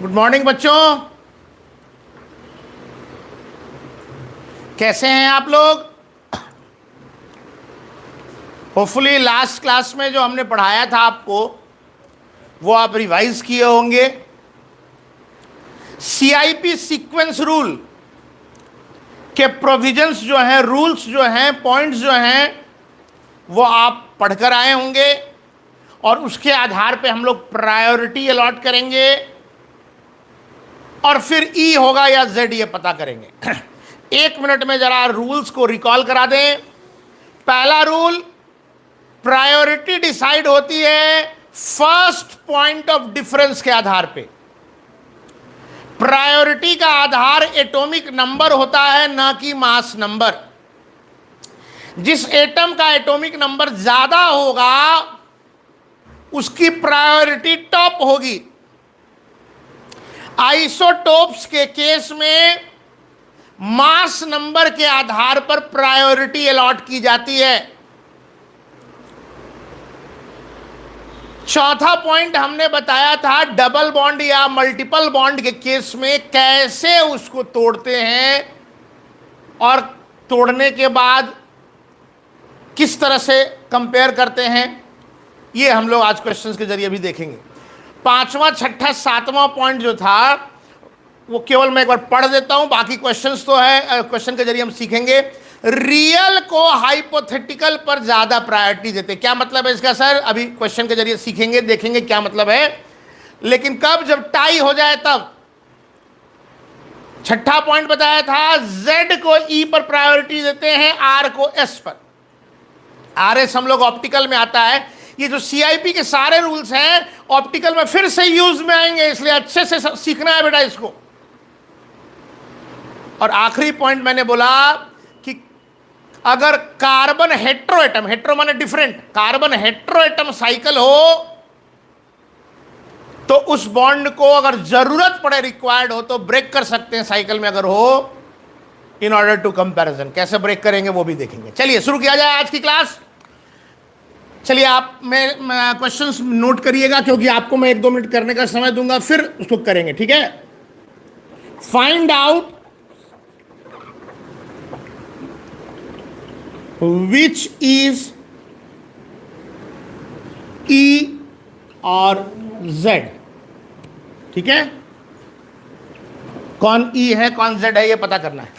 Good morning बच्चों, कैसे हैं आप लोग। होपफुली लास्ट क्लास में जो हमने पढ़ाया था आपको वो आप रिवाइज किए होंगे। सीआईपी सीक्वेंस रूल के प्रोविजंस जो हैं, रूल्स जो हैं, पॉइंट्स जो हैं, वो आप पढ़कर आए होंगे और उसके आधार पे हम लोग प्रायोरिटी अलॉट करेंगे और फिर ई होगा या जेड ये पता करेंगे। एक मिनट में जरा रूल्स को रिकॉल करा दें। पहला रूल, प्रायोरिटी डिसाइड होती है फर्स्ट पॉइंट ऑफ डिफरेंस के आधार पे। प्रायोरिटी का आधार एटॉमिक नंबर होता है, ना कि मास नंबर। जिस एटम का एटॉमिक नंबर ज्यादा होगा उसकी प्रायोरिटी टॉप होगी। आइसोटोप्स के केस में मास नंबर के आधार पर प्रायोरिटी अलॉट की जाती है। चौथा पॉइंट हमने बताया था डबल बॉन्ड या मल्टीपल बॉन्ड के केस में कैसे उसको तोड़ते हैं और तोड़ने के बाद किस तरह से कंपेयर करते हैं, ये हम लोग आज क्वेश्चंस के जरिए भी देखेंगे। पांचवा, छठा, सातवां पॉइंट जो था वो केवल मैं एक बार पढ़ देता हूं, बाकी क्वेश्चंस तो है, क्वेश्चन के जरिए हम सीखेंगे। रियल को हाइपोथेटिकल पर ज्यादा प्रायोरिटी देते। क्या मतलब है इसका सर? अभी क्वेश्चन के जरिए सीखेंगे, देखेंगे क्या मतलब है। लेकिन कब? जब टाई हो जाए तब। छठा पॉइंट बताया था जेड को ई पर प्रायोरिटी देते हैं, आर को एस पर। आर एस हम लोग ऑप्टिकल में आता है। ये जो सीआईपी के सारे रूल्स हैं ऑप्टिकल में फिर से यूज में आएंगे, इसलिए अच्छे से सीखना है बेटा इसको। और आखिरी पॉइंट मैंने बोला कि अगर कार्बन हेट्रोएटम, हेट्रो माने डिफरेंट, कार्बन हेट्रोएटम साइकिल हो तो उस बॉन्ड को अगर जरूरत पड़े, रिक्वायर्ड हो, तो ब्रेक कर सकते हैं साइकिल में अगर हो, इन ऑर्डर टू कंपैरिजन। कैसे ब्रेक करेंगे वो भी देखेंगे। चलिए शुरू किया जाए आज की क्लास। चलिए आप मैं क्वेश्चंस नोट करिएगा क्योंकि आपको मैं 1-2 मिनट करने का समय दूंगा, फिर उसको करेंगे, ठीक है। Find out which is E और Z, ठीक है। कौन E है कौन Z है ये पता करना है।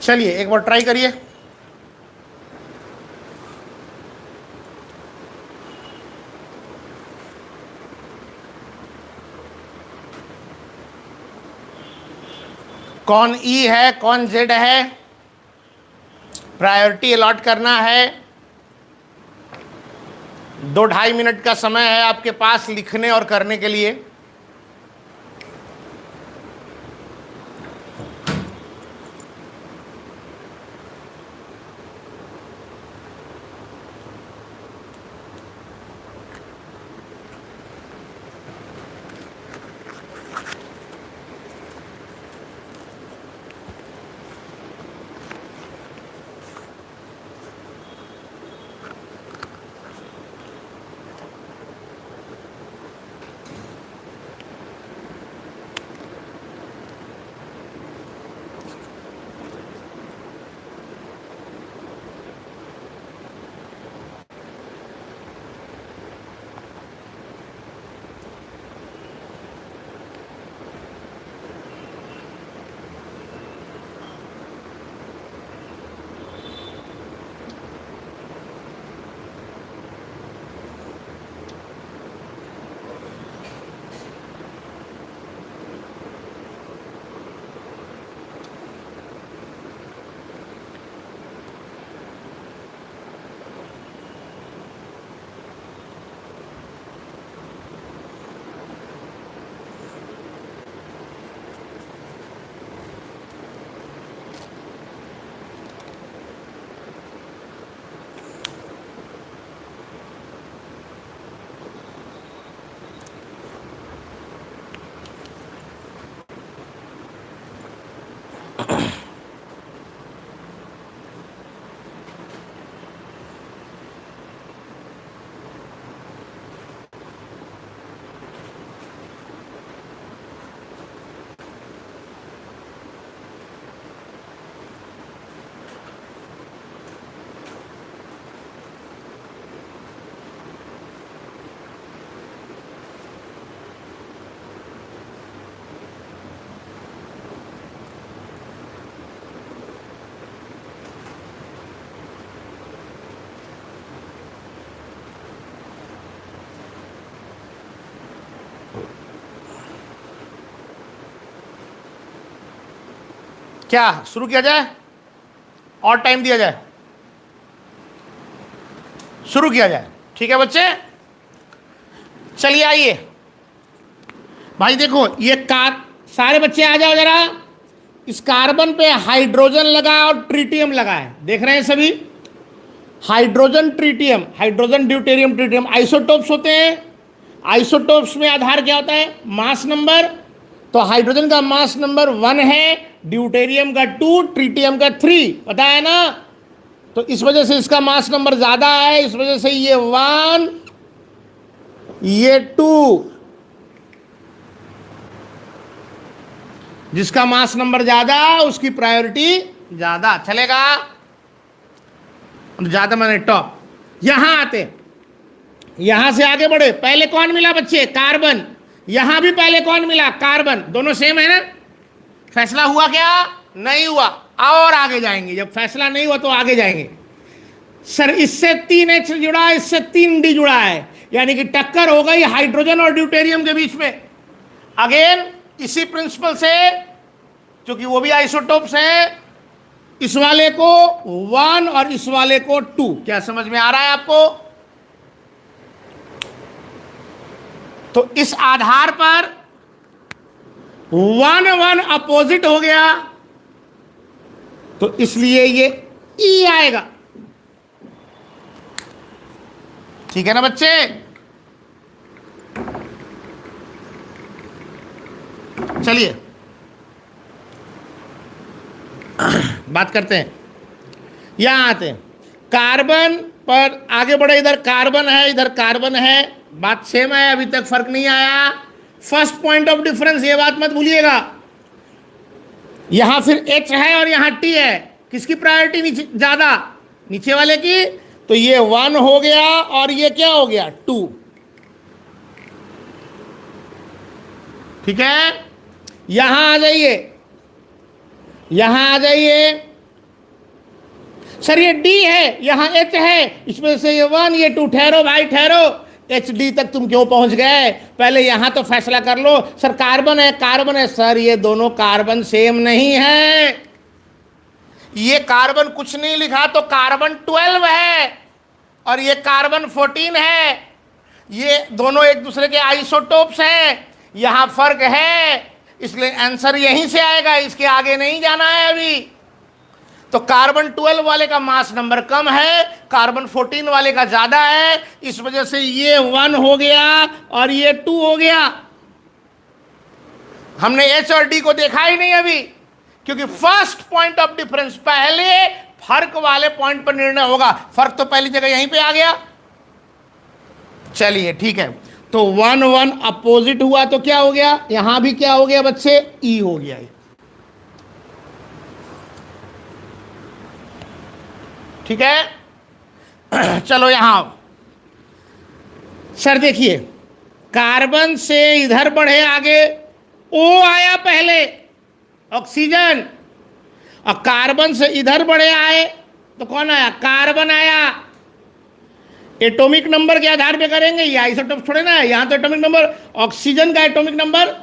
चलिए एक बार ट्राई करिए। कौन ई है, कौन जेड है, प्रायोरिटी अलॉट करना है। 2-2.5 मिनट का समय है आपके पास लिखने और करने के लिए। क्या शुरू किया जाए और टाइम दिया जाए? शुरू किया जाए, ठीक है बच्चे। चलिए आइए भाई, देखो ये सारे बच्चे आ जाओ जरा। इस कार्बन पे हाइड्रोजन लगा और ट्रिटियम लगा है, देख रहे हैं सभी? Hydrogen tritium, hydrogen deuterium tritium isotopes होते हैं। आइसोटोप्स में आधार क्या होता है? Mass number. तो हाइड्रोजन का मास नंबर 1 है, ड्यूटेरियम का 2, ट्रिटियम का 3, पता है ना? तो इस वजह से इसका मास नंबर ज्यादा है, इस वजह से ये 1 ये 2। जिसका मास नंबर ज्यादा उसकी प्रायोरिटी ज्यादा, चलेगा? ज्यादा मैंने टॉप। यहां आते, यहां से आगे बढ़े। पहले कौन मिला बच्चे? कार्बन। यहां भी पहले कौन मिला? कार्बन। दोनों सेम है ना? फैसला हुआ क्या? नहीं हुआ। और आगे जाएंगे, जब फैसला नहीं हुआ तो आगे जाएंगे। सर इससे 3H जुड़ा है, इससे 3D जुड़ा है, यानी कि टक्कर हो गई हाइड्रोजन और ड्यूटेरियम के बीच में। अगेन इसी प्रिंसिपल से, क्योंकि वो भी आइसोटोप्स हैं, इस वाले को 1 और इस वाले को 2। क्या समझ में आ रहा है आपको? तो इस आधार पर 1-1 अपोजिट हो गया, तो इसलिए ये ई आएगा। ठीक है ना बच्चे? चलिए बात करते हैं, यहां आते हैं। कार्बन पर आगे बढ़े, इधर कार्बन है इधर कार्बन है, बात सेम है, अभी तक फर्क नहीं आया। फर्स्ट पॉइंट ऑफ डिफरेंस, ये बात मत भूलिएगा। यहां फिर H है और यहां T है, किसकी प्रायोरिटी नीचे ज्यादा? नीचे वाले की। तो ये 1 हो गया और ये क्या हो गया? 2। ठीक है? यहां आ जाइए, यहां आ जाइए। सर ये डी है, यहाँ एच है, इसमें से ये 1 ये 2, ठहरो भाई ठहरो, एच डी तक तुम क्यों पहुंच गए? पहले यहां तो फैसला कर लो। सर कार्बन है, कार्बन है। सर ये दोनों कार्बन सेम नहीं है, ये कार्बन कुछ नहीं लिखा तो कार्बन 12 है और ये कार्बन 14 है, ये दोनों एक दूसरे के आइसोटोप्स हैं, यहां फर्क है, इसलिए आंसर यहीं से आएगा, इसके आगे नहीं जाना है अभी। तो कार्बन 12 वाले का मास नंबर कम है, कार्बन 14 वाले का ज्यादा है, इस वजह से ये 1 हो गया और ये 2 हो गया। हमने एच और डी को देखा ही नहीं अभी, क्योंकि फर्स्ट पॉइंट ऑफ डिफरेंस, पहले फर्क वाले पॉइंट पर निर्णय होगा। फर्क तो पहली जगह यहीं पे आ गया। चलिए ठीक है, तो 1 1 अपोजिट हुआ तो क्या हो गया? यहां भी क्या हो गया बच्चे? ई हो गया। ठीक है, चलो यहां सर देखिए, कार्बन से इधर बढ़े आगे, ओ आया पहले ऑक्सीजन, और कार्बन से इधर बढ़े आए तो कौन आया? कार्बन आया। एटॉमिक नंबर के आधार पे करेंगे, ये आइसोटोप थोड़े ना है, यहां तो एटॉमिक नंबर, ऑक्सीजन का एटॉमिक नंबर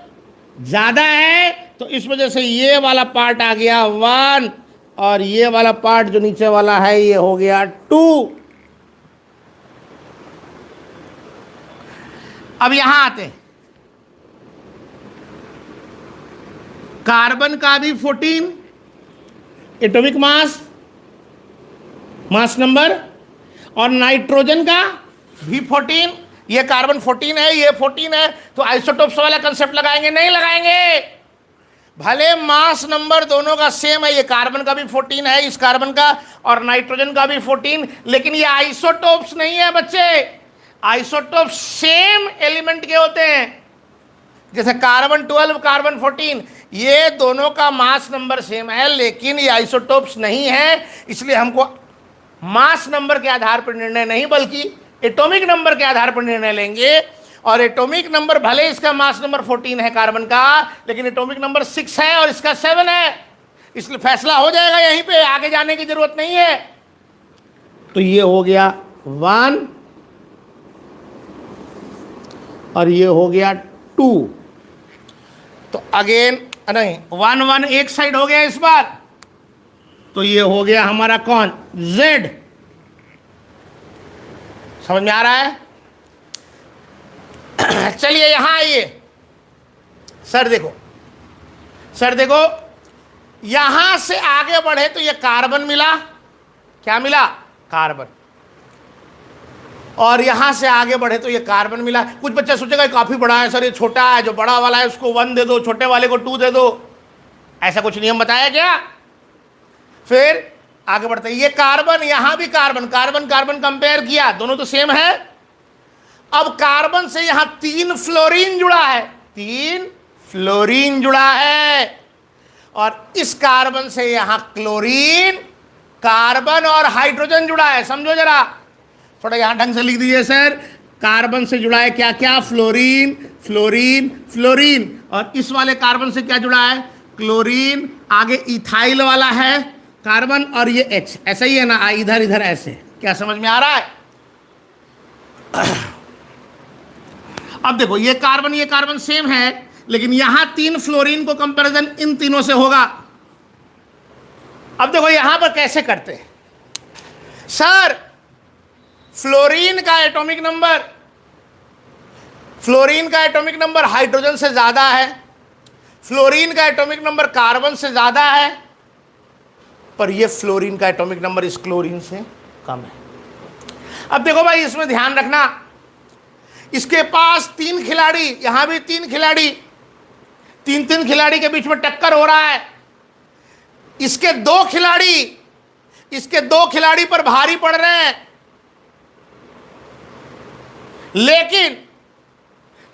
ज्यादा है, तो इस वजह से ये वाला पार्ट आ गया 1 और ये वाला पार्ट जो नीचे वाला है ये हो गया 2। अब यहां आते हैं, कार्बन का भी 14 एटॉमिक मास, मास नंबर, और नाइट्रोजन का भी 14, ये कार्बन 14 है, ये 14 है, तो आइसोटोप्स वाला कंसेप्ट लगाएंगे? नहीं लगाएंगे। भले मास नंबर दोनों का सेम है, ये कार्बन का भी 14 है, इस कार्बन का, और नाइट्रोजन का भी 14, लेकिन ये आइसोटोप्स नहीं है बच्चे। आइसोटोप्स सेम एलिमेंट के होते हैं, जैसे कार्बन 12 कार्बन 14, ये दोनों का मास नंबर सेम है, लेकिन ये आइसोटोप्स नहीं है। इसलिए हमको मास नंबर के आधार पर निर्णय नहीं, बल्कि एटॉमिक नंबर के आधार पर निर्णय लेंगे। और एटॉमिक नंबर, भले इसका मास नंबर 14 है कार्बन का, लेकिन एटॉमिक नंबर 6 है और इसका 7 है, इसलिए फैसला हो जाएगा यहीं पे, आगे जाने की जरूरत नहीं है। तो ये हो गया 1 और ये हो गया 2। तो अगेन नहीं, 1 1 एक साइड हो गया इस बार, तो ये हो गया हमारा कौन? Z। समझ में आ रहा है? चलिए यहां आइए। सर देखो, सर देखो, यहां से आगे बढ़े तो ये कार्बन मिला, क्या मिला? कार्बन। और यहां से आगे बढ़े तो ये कार्बन मिला। कुछ बच्चा सोचेगा काफी बड़ा है सर, ये छोटा है, जो बड़ा वाला है उसको 1 दे दो, छोटे वाले को 2 दे दो, ऐसा कुछ नियम बताया क्या? फिर आगे बढ़ते, ये कार्बन, यहां भी कार्बन, कार्बन कार्बन कंपेयर किया, दोनों तो सेम है। अब कार्बन से यहां 3 फ्लोरीन जुड़ा है, 3 फ्लोरीन जुड़ा है, और इस कार्बन से यहां क्लोरीन, कार्बन और हाइड्रोजन जुड़ा है। समझो जरा, थोड़ा यहां ढंग से लिख दीजिए सर। कार्बन से जुड़ा है क्या क्या? Fluorine, fluorine, fluorine. और इस वाले कार्बन से क्या जुड़ा है? क्लोरीन, आगे इथाइल वाला है कार्बन, और ये H, ऐसा ही है ना, इधर इधर ऐसे। क्या समझ में आ रहा है? अब देखो, ये कार्बन सेम है, लेकिन यहां 3 फ्लोरीन को कंपैरिजन इन तीनों से होगा। अब देखो यहां पर कैसे करते हैं सर। फ्लोरीन का एटॉमिक नंबर, फ्लोरीन का एटॉमिक नंबर हाइड्रोजन से ज्यादा है, फ्लोरीन का एटॉमिक नंबर कार्बन से ज्यादा है, पर ये फ्लोरीन का एटॉमिक नंबर इस क्लोरीन से कम है। अब देखो भाई, इसमें ध्यान रखना, इसके पास 3 खिलाड़ी, यहां भी 3 खिलाड़ी, 3 खिलाड़ी के बीच में टक्कर हो रहा है। इसके 2 खिलाड़ी पर भारी पड़ रहे हैं, लेकिन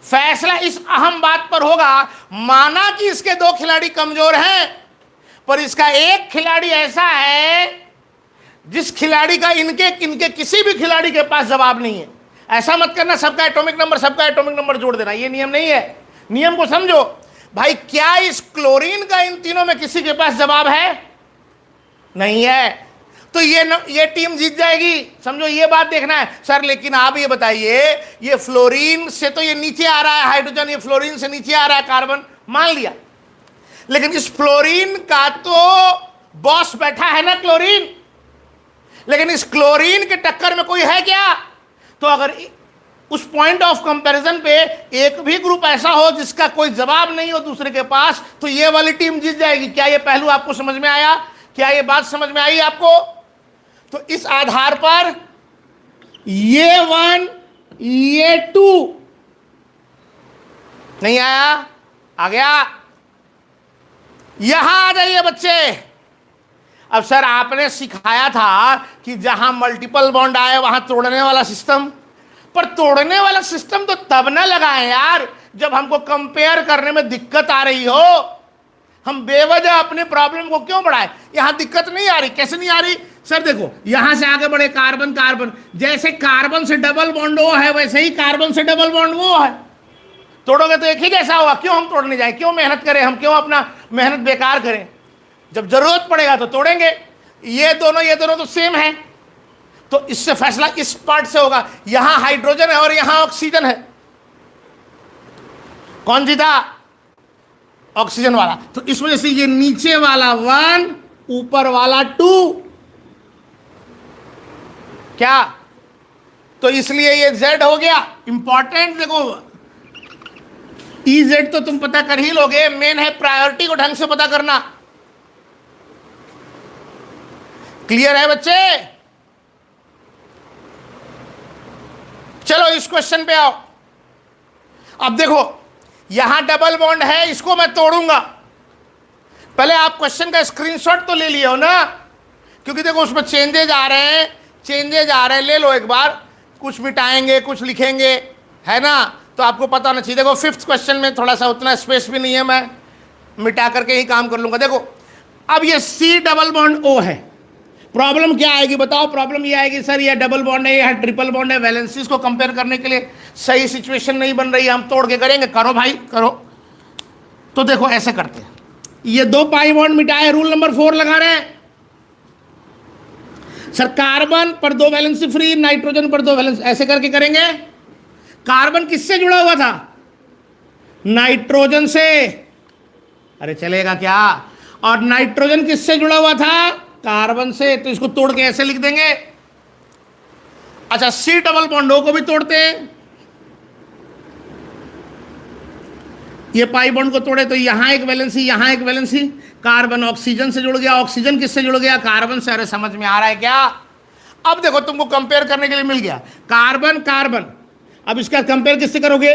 फैसला इस अहम बात पर होगा, माना कि इसके 2 खिलाड़ी कमजोर हैं, पर इसका एक खिलाड़ी ऐसा है जिस खिलाड़ी का इनके किसी भी खिलाड़ी के पास जवाब नहीं है। ऐसा मत करना सबका एटॉमिक नंबर जोड़ देना, ये नियम नहीं है। नियम को समझो भाई, क्या इस क्लोरीन का इन तीनों में किसी के पास जवाब है? नहीं है। तो ये टीम जीत जाएगी। समझो, ये बात देखना है सर। लेकिन आप ये बताइए, ये फ्लोरीन से तो ये नीचे आ रहा है हाइड्रोजन, ये फ्लोरीन से नीचे आ रहा है कार्बन, मान लिया। लेकिन इस फ्लोरीन का तो बॉस बैठा है ना क्लोरीन, लेकिन इस क्लोरीन के टक्कर में कोई है क्या? तो अगर उस पॉइंट ऑफ कंपैरिजन पे एक भी ग्रुप ऐसा हो जिसका कोई जवाब नहीं हो दूसरे के पास, तो ये वाली टीम जीत जाएगी। क्या ये पहलू आपको समझ में आया? क्या ये बात समझ में आई आपको? तो इस आधार पर ये 1 ये 2 नहीं आया, आ गया। यहां आ जाइए बच्चे। अब सर आपने सिखाया था कि जहां मल्टीपल बॉन्ड आए वहां तोड़ने वाला सिस्टम, पर तोड़ने वाला सिस्टम तो तब ना लगाएं यार जब हमको कंपेयर करने में दिक्कत आ रही हो। हम बेवजह अपने प्रॉब्लम को क्यों बढ़ाएं? यहां दिक्कत नहीं आ रही। कैसे नहीं आ रही सर? देखो, यहां से आगे बढ़े कार्बन कार्बन, जैसे कार्बन से डबल बॉन्ड वो है वैसे ही कार्बन से डबल बॉन्ड वो है। तोड़ोगे तो एक ही जैसा होगा। क्यों हम तोड़ने जाए? क्यों मेहनत करें? हम क्यों अपना मेहनत बेकार करें? जब जरूरत पड़ेगा तो तोड़ेंगे। ये दोनों तो सेम है, तो इससे फैसला इस पार्ट से होगा। यहां हाइड्रोजन है और यहां ऑक्सीजन है, कौन जीता? ऑक्सीजन वाला। तो इस वजह से ये नीचे वाला 1 ऊपर वाला 2। क्या? तो इसलिए ये Z हो गया। इंपॉर्टेंट देखो, EZ तो तुम पता कर ही लोगे, मेन है प्रायोरिटी को ढंग से पता करना। क्लियर है बच्चे? चलो इस क्वेश्चन पे आओ। अब देखो, यहां डबल बॉन्ड है, इसको मैं तोड़ूंगा। पहले आप क्वेश्चन का स्क्रीनशॉट तो ले लियो हो ना, क्योंकि देखो उसमें चेंजेज आ रहे हैं, ले लो एक बार। कुछ मिटाएंगे, कुछ लिखेंगे, है ना? तो आपको पता होना चाहिए। देखो 5th क्वेश्चन में थोड़ा सा उतना स्पेस भी नहीं है, मैं मिटा करके ही काम कर लूंगा। देखो, अब ये C डबल बॉन्ड O है। प्रॉब्लम क्या आएगी बताओ? प्रॉब्लम ये आएगी सर ये डबल बॉन्ड है, ये ट्रिपल बॉन्ड है, वैलेंसीज को कंपेयर करने के लिए सही सिचुएशन नहीं बन रही है, हम तोड़ के करेंगे। करो भाई करो। तो देखो ऐसे करते हैं, ये 2 पाई बॉन्ड मिटाए, रूल नंबर 4 लगा रहे हैं सर। कार्बन पर 2 वैलेंसी फ्री, नाइट्रोजन पर 2 वैलेंसी, ऐसे करके करेंगे। कार्बन किससे जुड़ा हुआ था? नाइट्रोजन से। अरे चलेगा क्या? और नाइट्रोजन किससे जुड़ा हुआ था? कार्बन से। तो इसको तोड़ के ऐसे लिख देंगे। अच्छा, C डबल बॉन्ड O को भी तोड़ते हैं। ये पाई बॉन्ड को तोड़े तो यहां एक वैलेंसी, यहां एक वैलेंसी। कार्बन ऑक्सीजन से जुड़ गया, ऑक्सीजन किससे जुड़ गया? कार्बन से। अरे समझ में आ रहा है क्या? अब देखो तुमको कंपेयर करने के लिए मिल गया कार्बन कार्बन। अब इसका कंपेयर किससे करोगे?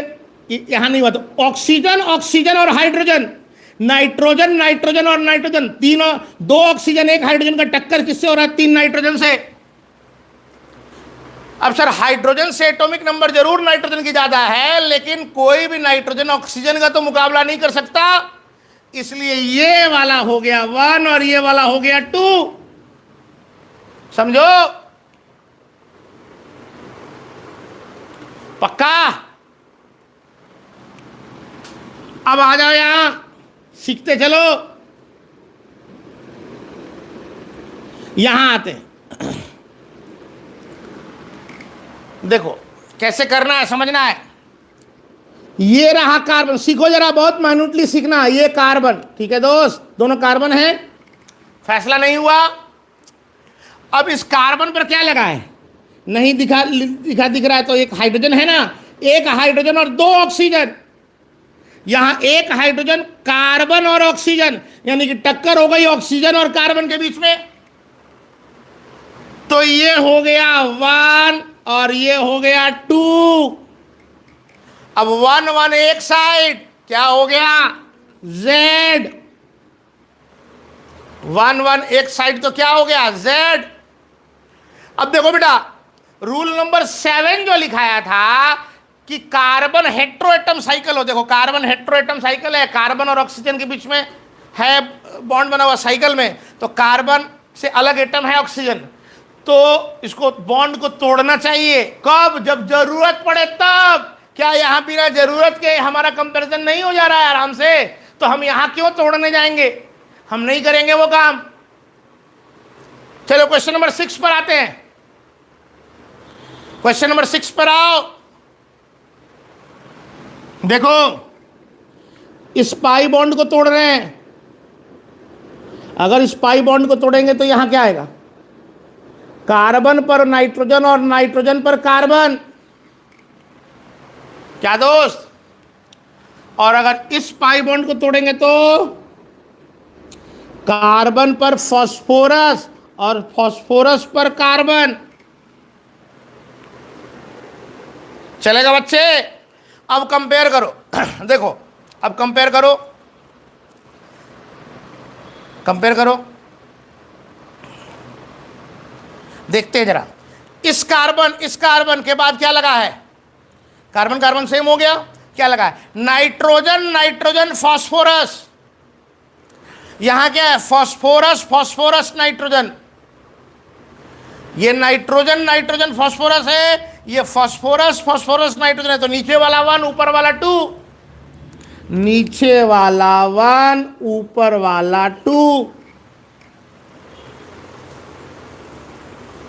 यहां नहीं हुआ तो ऑक्सीजन ऑक्सीजन और हाइड्रोजन, नाइट्रोजन नाइट्रोजन और नाइट्रोजन, तीनों 2 ऑक्सीजन 1 हाइड्रोजन का टक्कर किससे हो रहा है? 3 नाइट्रोजन से। अब सर हाइड्रोजन से एटॉमिक नंबर जरूर नाइट्रोजन की ज्यादा है, लेकिन कोई भी नाइट्रोजन ऑक्सीजन का तो मुकाबला नहीं कर सकता। इसलिए ये वाला हो गया 1 और ये वाला हो गया 2। समझो? पक्का? अब आ जाओ यहां, सीखते चलो। यहां आते हैं। देखो कैसे करना है, समझना है। ये रहा कार्बन, सीखो जरा, बहुत माइन्यूटली सीखना। ये कार्बन, ठीक है दोस्त, दोनों कार्बन है, फैसला नहीं हुआ। अब इस कार्बन पर क्या लगा है? नहीं दिख रहा है, तो एक हाइड्रोजन है ना, एक हाइड्रोजन और 2 ऑक्सीजन। यहां एक हाइड्रोजन, कार्बन और ऑक्सीजन, यानी कि टक्कर हो गई ऑक्सीजन और कार्बन के बीच में। तो ये हो गया 1 और ये हो गया 2। अब 1 1 एक साइड, क्या हो गया? Z। 1 1 एक साइड तो क्या हो गया? Z। अब देखो बेटा, रूल नंबर 7 जो लिखाया था कि कार्बन हेट्रोएटम साइकिल हो। देखो कार्बन हेट्रोएटम साइकिल है, कार्बन और ऑक्सीजन के बीच में है बॉन्ड बना हुआ साइकिल में, तो कार्बन से अलग एटम है ऑक्सीजन, तो इसको बॉन्ड को तोड़ना चाहिए। कब? जब जरूरत पड़े तब। क्या यहां बिना जरूरत के हमारा कंपैरिजन नहीं हो जा रहा है आराम से? तो हम यहां क्यों तोड़ने जाएंगे? हम नहीं करेंगे वो काम। चलो क्वेश्चन नंबर 6 पर आते हैं। क्वेश्चन नंबर 6 पर आओ। देखो, इस पाई बॉन्ड को तोड़ रहे हैं। अगर इस पाई बॉन्ड को तोड़ेंगे तो यहां क्या आएगा? कार्बन पर नाइट्रोजन और नाइट्रोजन पर कार्बन। क्या दोस्त? और अगर इस पाई बॉन्ड को तोड़ेंगे तो कार्बन पर फास्फोरस और फास्फोरस पर कार्बन। चलेगा बच्चे? अब कंपेयर करो। देखो, अब कंपेयर करो, कंपेयर करो, देखते हैं जरा। इस कार्बन के बाद क्या लगा है? कार्बन कार्बन सेम हो गया। क्या लगा है? Nitrogen nitrogen phosphorus. यहां क्या है? Phosphorus phosphorus nitrogen. ये नाइट्रोजन नाइट्रोजन फास्फोरस है, ये फास्फोरस फास्फोरस नाइट्रोजन है। तो नीचे वाला 1 ऊपर वाला 2, नीचे वाला 1 ऊपर वाला 2।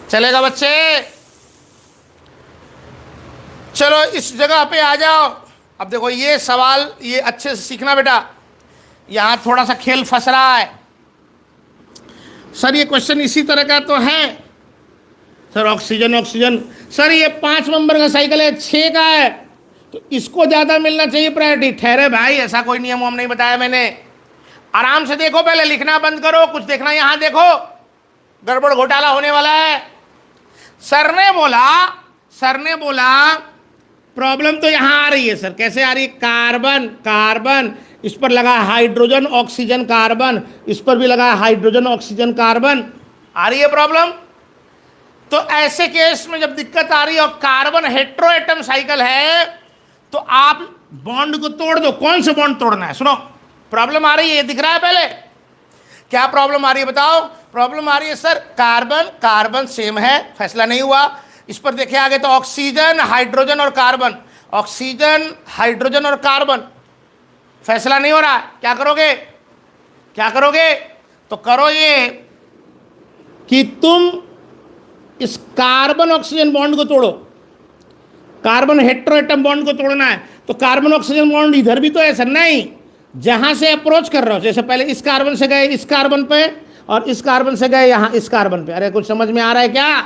चलेगा बच्चे? चलो इस जगह पे आ जाओ। अब देखो, ये सवाल ये अच्छे से सीखना बेटा, यहां थोड़ा सा खेल फंस रहा है। सर ये क्वेश्चन इसी तरह का तो है सर, ऑक्सीजन ऑक्सीजन। सर ये 5 नंबर का साइकिल है, 6 का है, तो इसको ज़्यादा मिलना चाहिए प्रायोरिटी। ठहरे भाई, ऐसा कोई नियम हम नहीं बताया मैंने। आराम से देखो, पहले लिखना बंद करो, कुछ देखना यहाँ देखो, गड़बड़ घोटाला होने वाला है। सर ने बोला प्रॉब्लम तो यहाँ आ रही है सर। कैसे आ रही है? कार्बन कार्बन, इस पर लगा हाइड्रोजन ऑक्सीजन कार्बन, इस पर भी लगा हाइड्रोजन ऑक्सीजन कार्बन। आ रही है प्रॉब्लम? तो ऐसे केस में जब दिक्कत आ रही है और कार्बन हेट्रोएटम साइकिल है, तो आप बॉन्ड को तोड़ दो। कौन से बॉन्ड तोड़ना है? सुनो, प्रॉब्लम आ रही है, ये दिख रहा है पहले। क्या प्रॉब्लम आ रही है बताओ? प्रॉब्लम आ रही है सर, कार्बन कार्बन सेम है, फैसला नहीं हुआ। इस पर देखिए आगे, तो ऑक्सीजन हाइड्रोजन और कार्बन, ऑक्सीजन हाइड्रोजन और कार्बन, फैसला नहीं हो रहा। क्या करोगे? क्या करोगे? तो करो ये कि तुम इस कार्बन ऑक्सीजन बॉन्ड को तोड़ो। कार्बन हेट्रोएटम बॉन्ड को तोड़ना है, तो कार्बन ऑक्सीजन बॉन्ड इधर भी तो है सर। नहीं, जहां से अप्रोच कर रहे हो, जैसे पहले इस कार्बन से गए इस कार्बन पे, और इस कार्बन से गए यहां इस कार्बन पे। अरे कुछ समझ में आ रहा है क्या?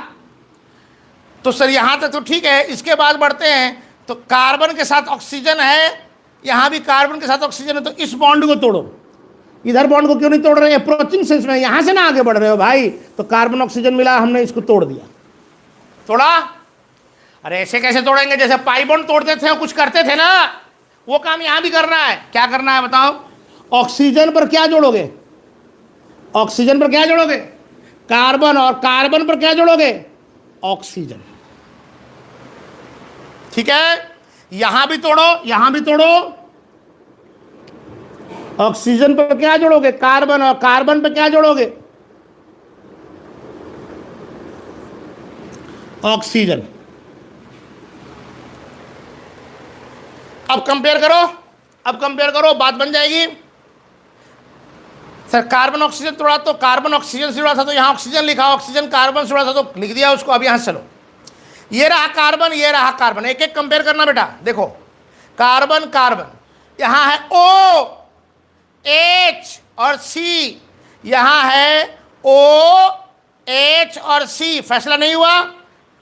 तो सर यहां तक तो ठीक है, इसके बाद बढ़ते हैं। तो कार्बन के साथ ऑक्सीजन है, यहां भी कार्बन के साथ ऑक्सीजन है, तो इस बॉन्ड को तोड़ो। इधर बॉन्ड को क्यों नहीं तोड़ रहे? अप्रोचिंग सेंस में, यहां से ना आगे बढ़ रहे हो भाई। तो कार्बन ऑक्सीजन मिला, हमने इसको तोड़ दिया। तोड़ा? अरे ऐसे कैसे तोड़ेंगे? जैसे पाई बॉन्ड तोड़ते थे और कुछ करते थे ना, वो काम यहां भी करना है। क्या करना है बताओ? ऑक्सीजन पर क्या जोड़ोगे? ऑक्सीजन पर क्या जोड़ोगे? कार्बन। और कार्बन पर क्या जोड़ोगे? ऑक्सीजन। ठीक है, यहां भी तोड़ो, यहां भी तोड़ो। ऑक्सीजन पर क्या जोड़ोगे? कार्बन। और कार्बन पर क्या जोड़ोगे? ऑक्सीजन। अब कंपेयर करो, अब कंपेयर करो, बात बन जाएगी। सर कार्बन ऑक्सीजन तोड़ा तो कार्बन ऑक्सीजन से जुड़ा था, तो यहां ऑक्सीजन लिखा, ऑक्सीजन कार्बन से जुड़ा था तो लिख दिया उसको। अब यहां चलो, ये रहा कार्बन, ये रहा कार्बन, एक एक कंपेयर करना बेटा। देखो, कार्बन कार्बन, यहां है O H और C, यहां है O H और C। फैसला नहीं हुआ।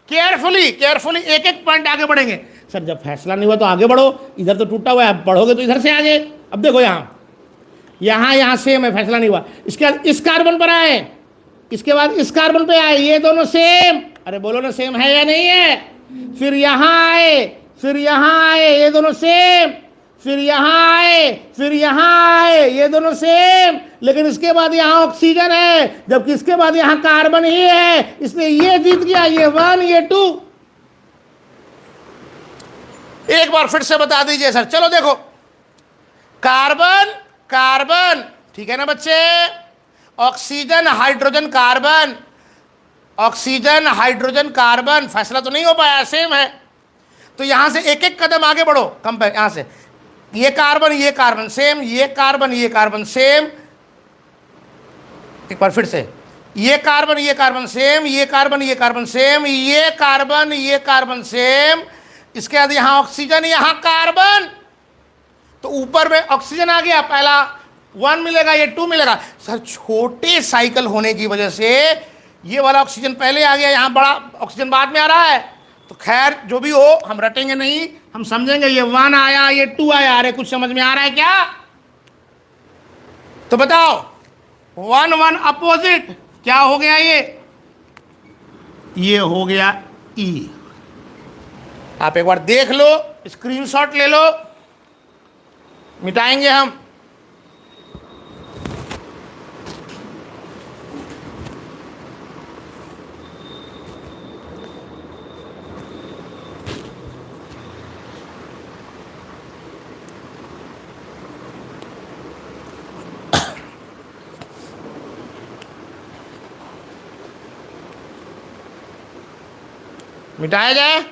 केयरफुली केयरफुली एक एक पॉइंट आगे बढ़ेंगे। सर जब फैसला नहीं हुआ तो आगे बढ़ो, इधर तो टूटा हुआ है, बढ़ोगे तो इधर से आगे। अब देखो, यहां सेम है, फैसला नहीं हुआ। इसके बाद इस कार्बन पर आए, इसके बाद इस कार्बन पे आए, ये दोनों सेम। अरे बोलो ना, सेम है या नहीं है? फिर यहां आए, फिर यहां आए, ये दोनों सेम। फिर यहां आए, फिर यहां आए, ये दोनों सेम। लेकिन इसके बाद यहां ऑक्सीजन है, जबकि इसके बाद यहां कार्बन ही है, इसलिए ये जीत गया, ये 1 ये 2। एक बार फिर से बता दीजिए सर। चलो देखो, कार्बन कार्बन, ठीक है ना बच्चे? Oxygen hydrogen carbon, oxygen hydrogen carbon, फैसला तो नहीं हो पाया, सेम है। तो यहां से एक एक कदम आगे बढ़ो। कंपेयर, यहां से ये कार्बन सेम, ये कार्बन सेम। एक बार फिर से, ये कार्बन ये कार्बन सेम, ये कार्बन ये कार्बन सेम, ये कार्बन ये कार्बन सेम, इसके बाद यहां ऑक्सीजन यहां कार्बन, तो ऊपर में ऑक्सीजन आ गया, पहला 1 मिलेगा, ये 2 मिलेगा। सर छोटे साइकिल होने की वजह से ये वाला ऑक्सीजन पहले आ गया, यहां बड़ा ऑक्सीजन बाद में आ रहा है। तो खैर जो भी हो, हम रटेंगे नहीं, हम समझेंगे ये 1 आया ये 2 आया। अरे कुछ समझ में आ रहा है क्या? तो बताओ 1 1 अपोजिट क्या हो गया? ये हो गया ई। आप एक बार देख लो, स्क्रीनशॉट ले लो, मिटाएंगे हम। मिटाया जाए।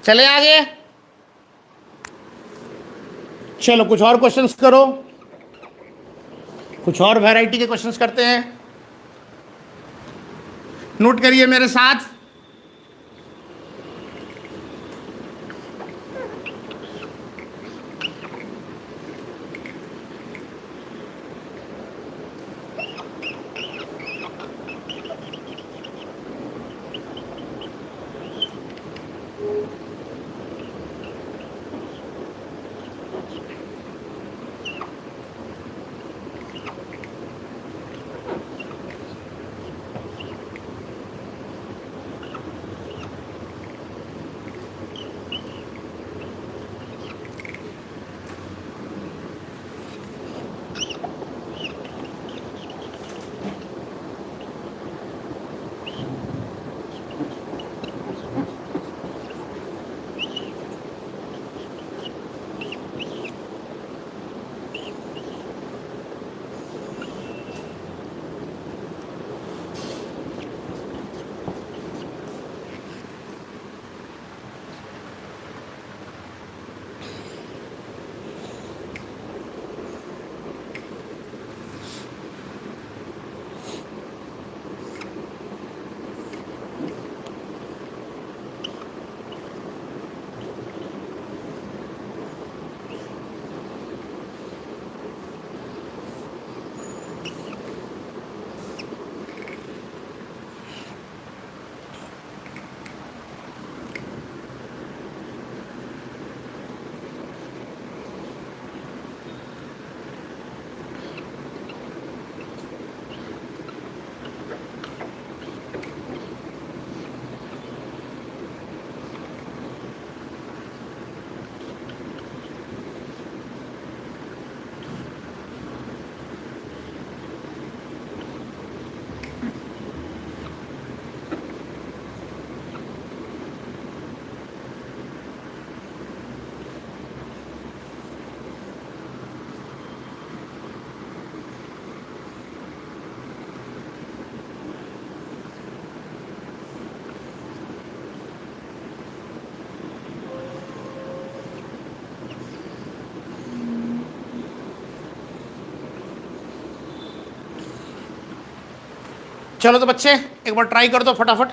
चले आगे, चलो कुछ और क्वेश्चंस करो, कुछ और वैरायटी के क्वेश्चंस करते हैं। नोट करिए मेरे साथ। चलो तो बच्चे एक बार ट्राई कर दो फटाफट।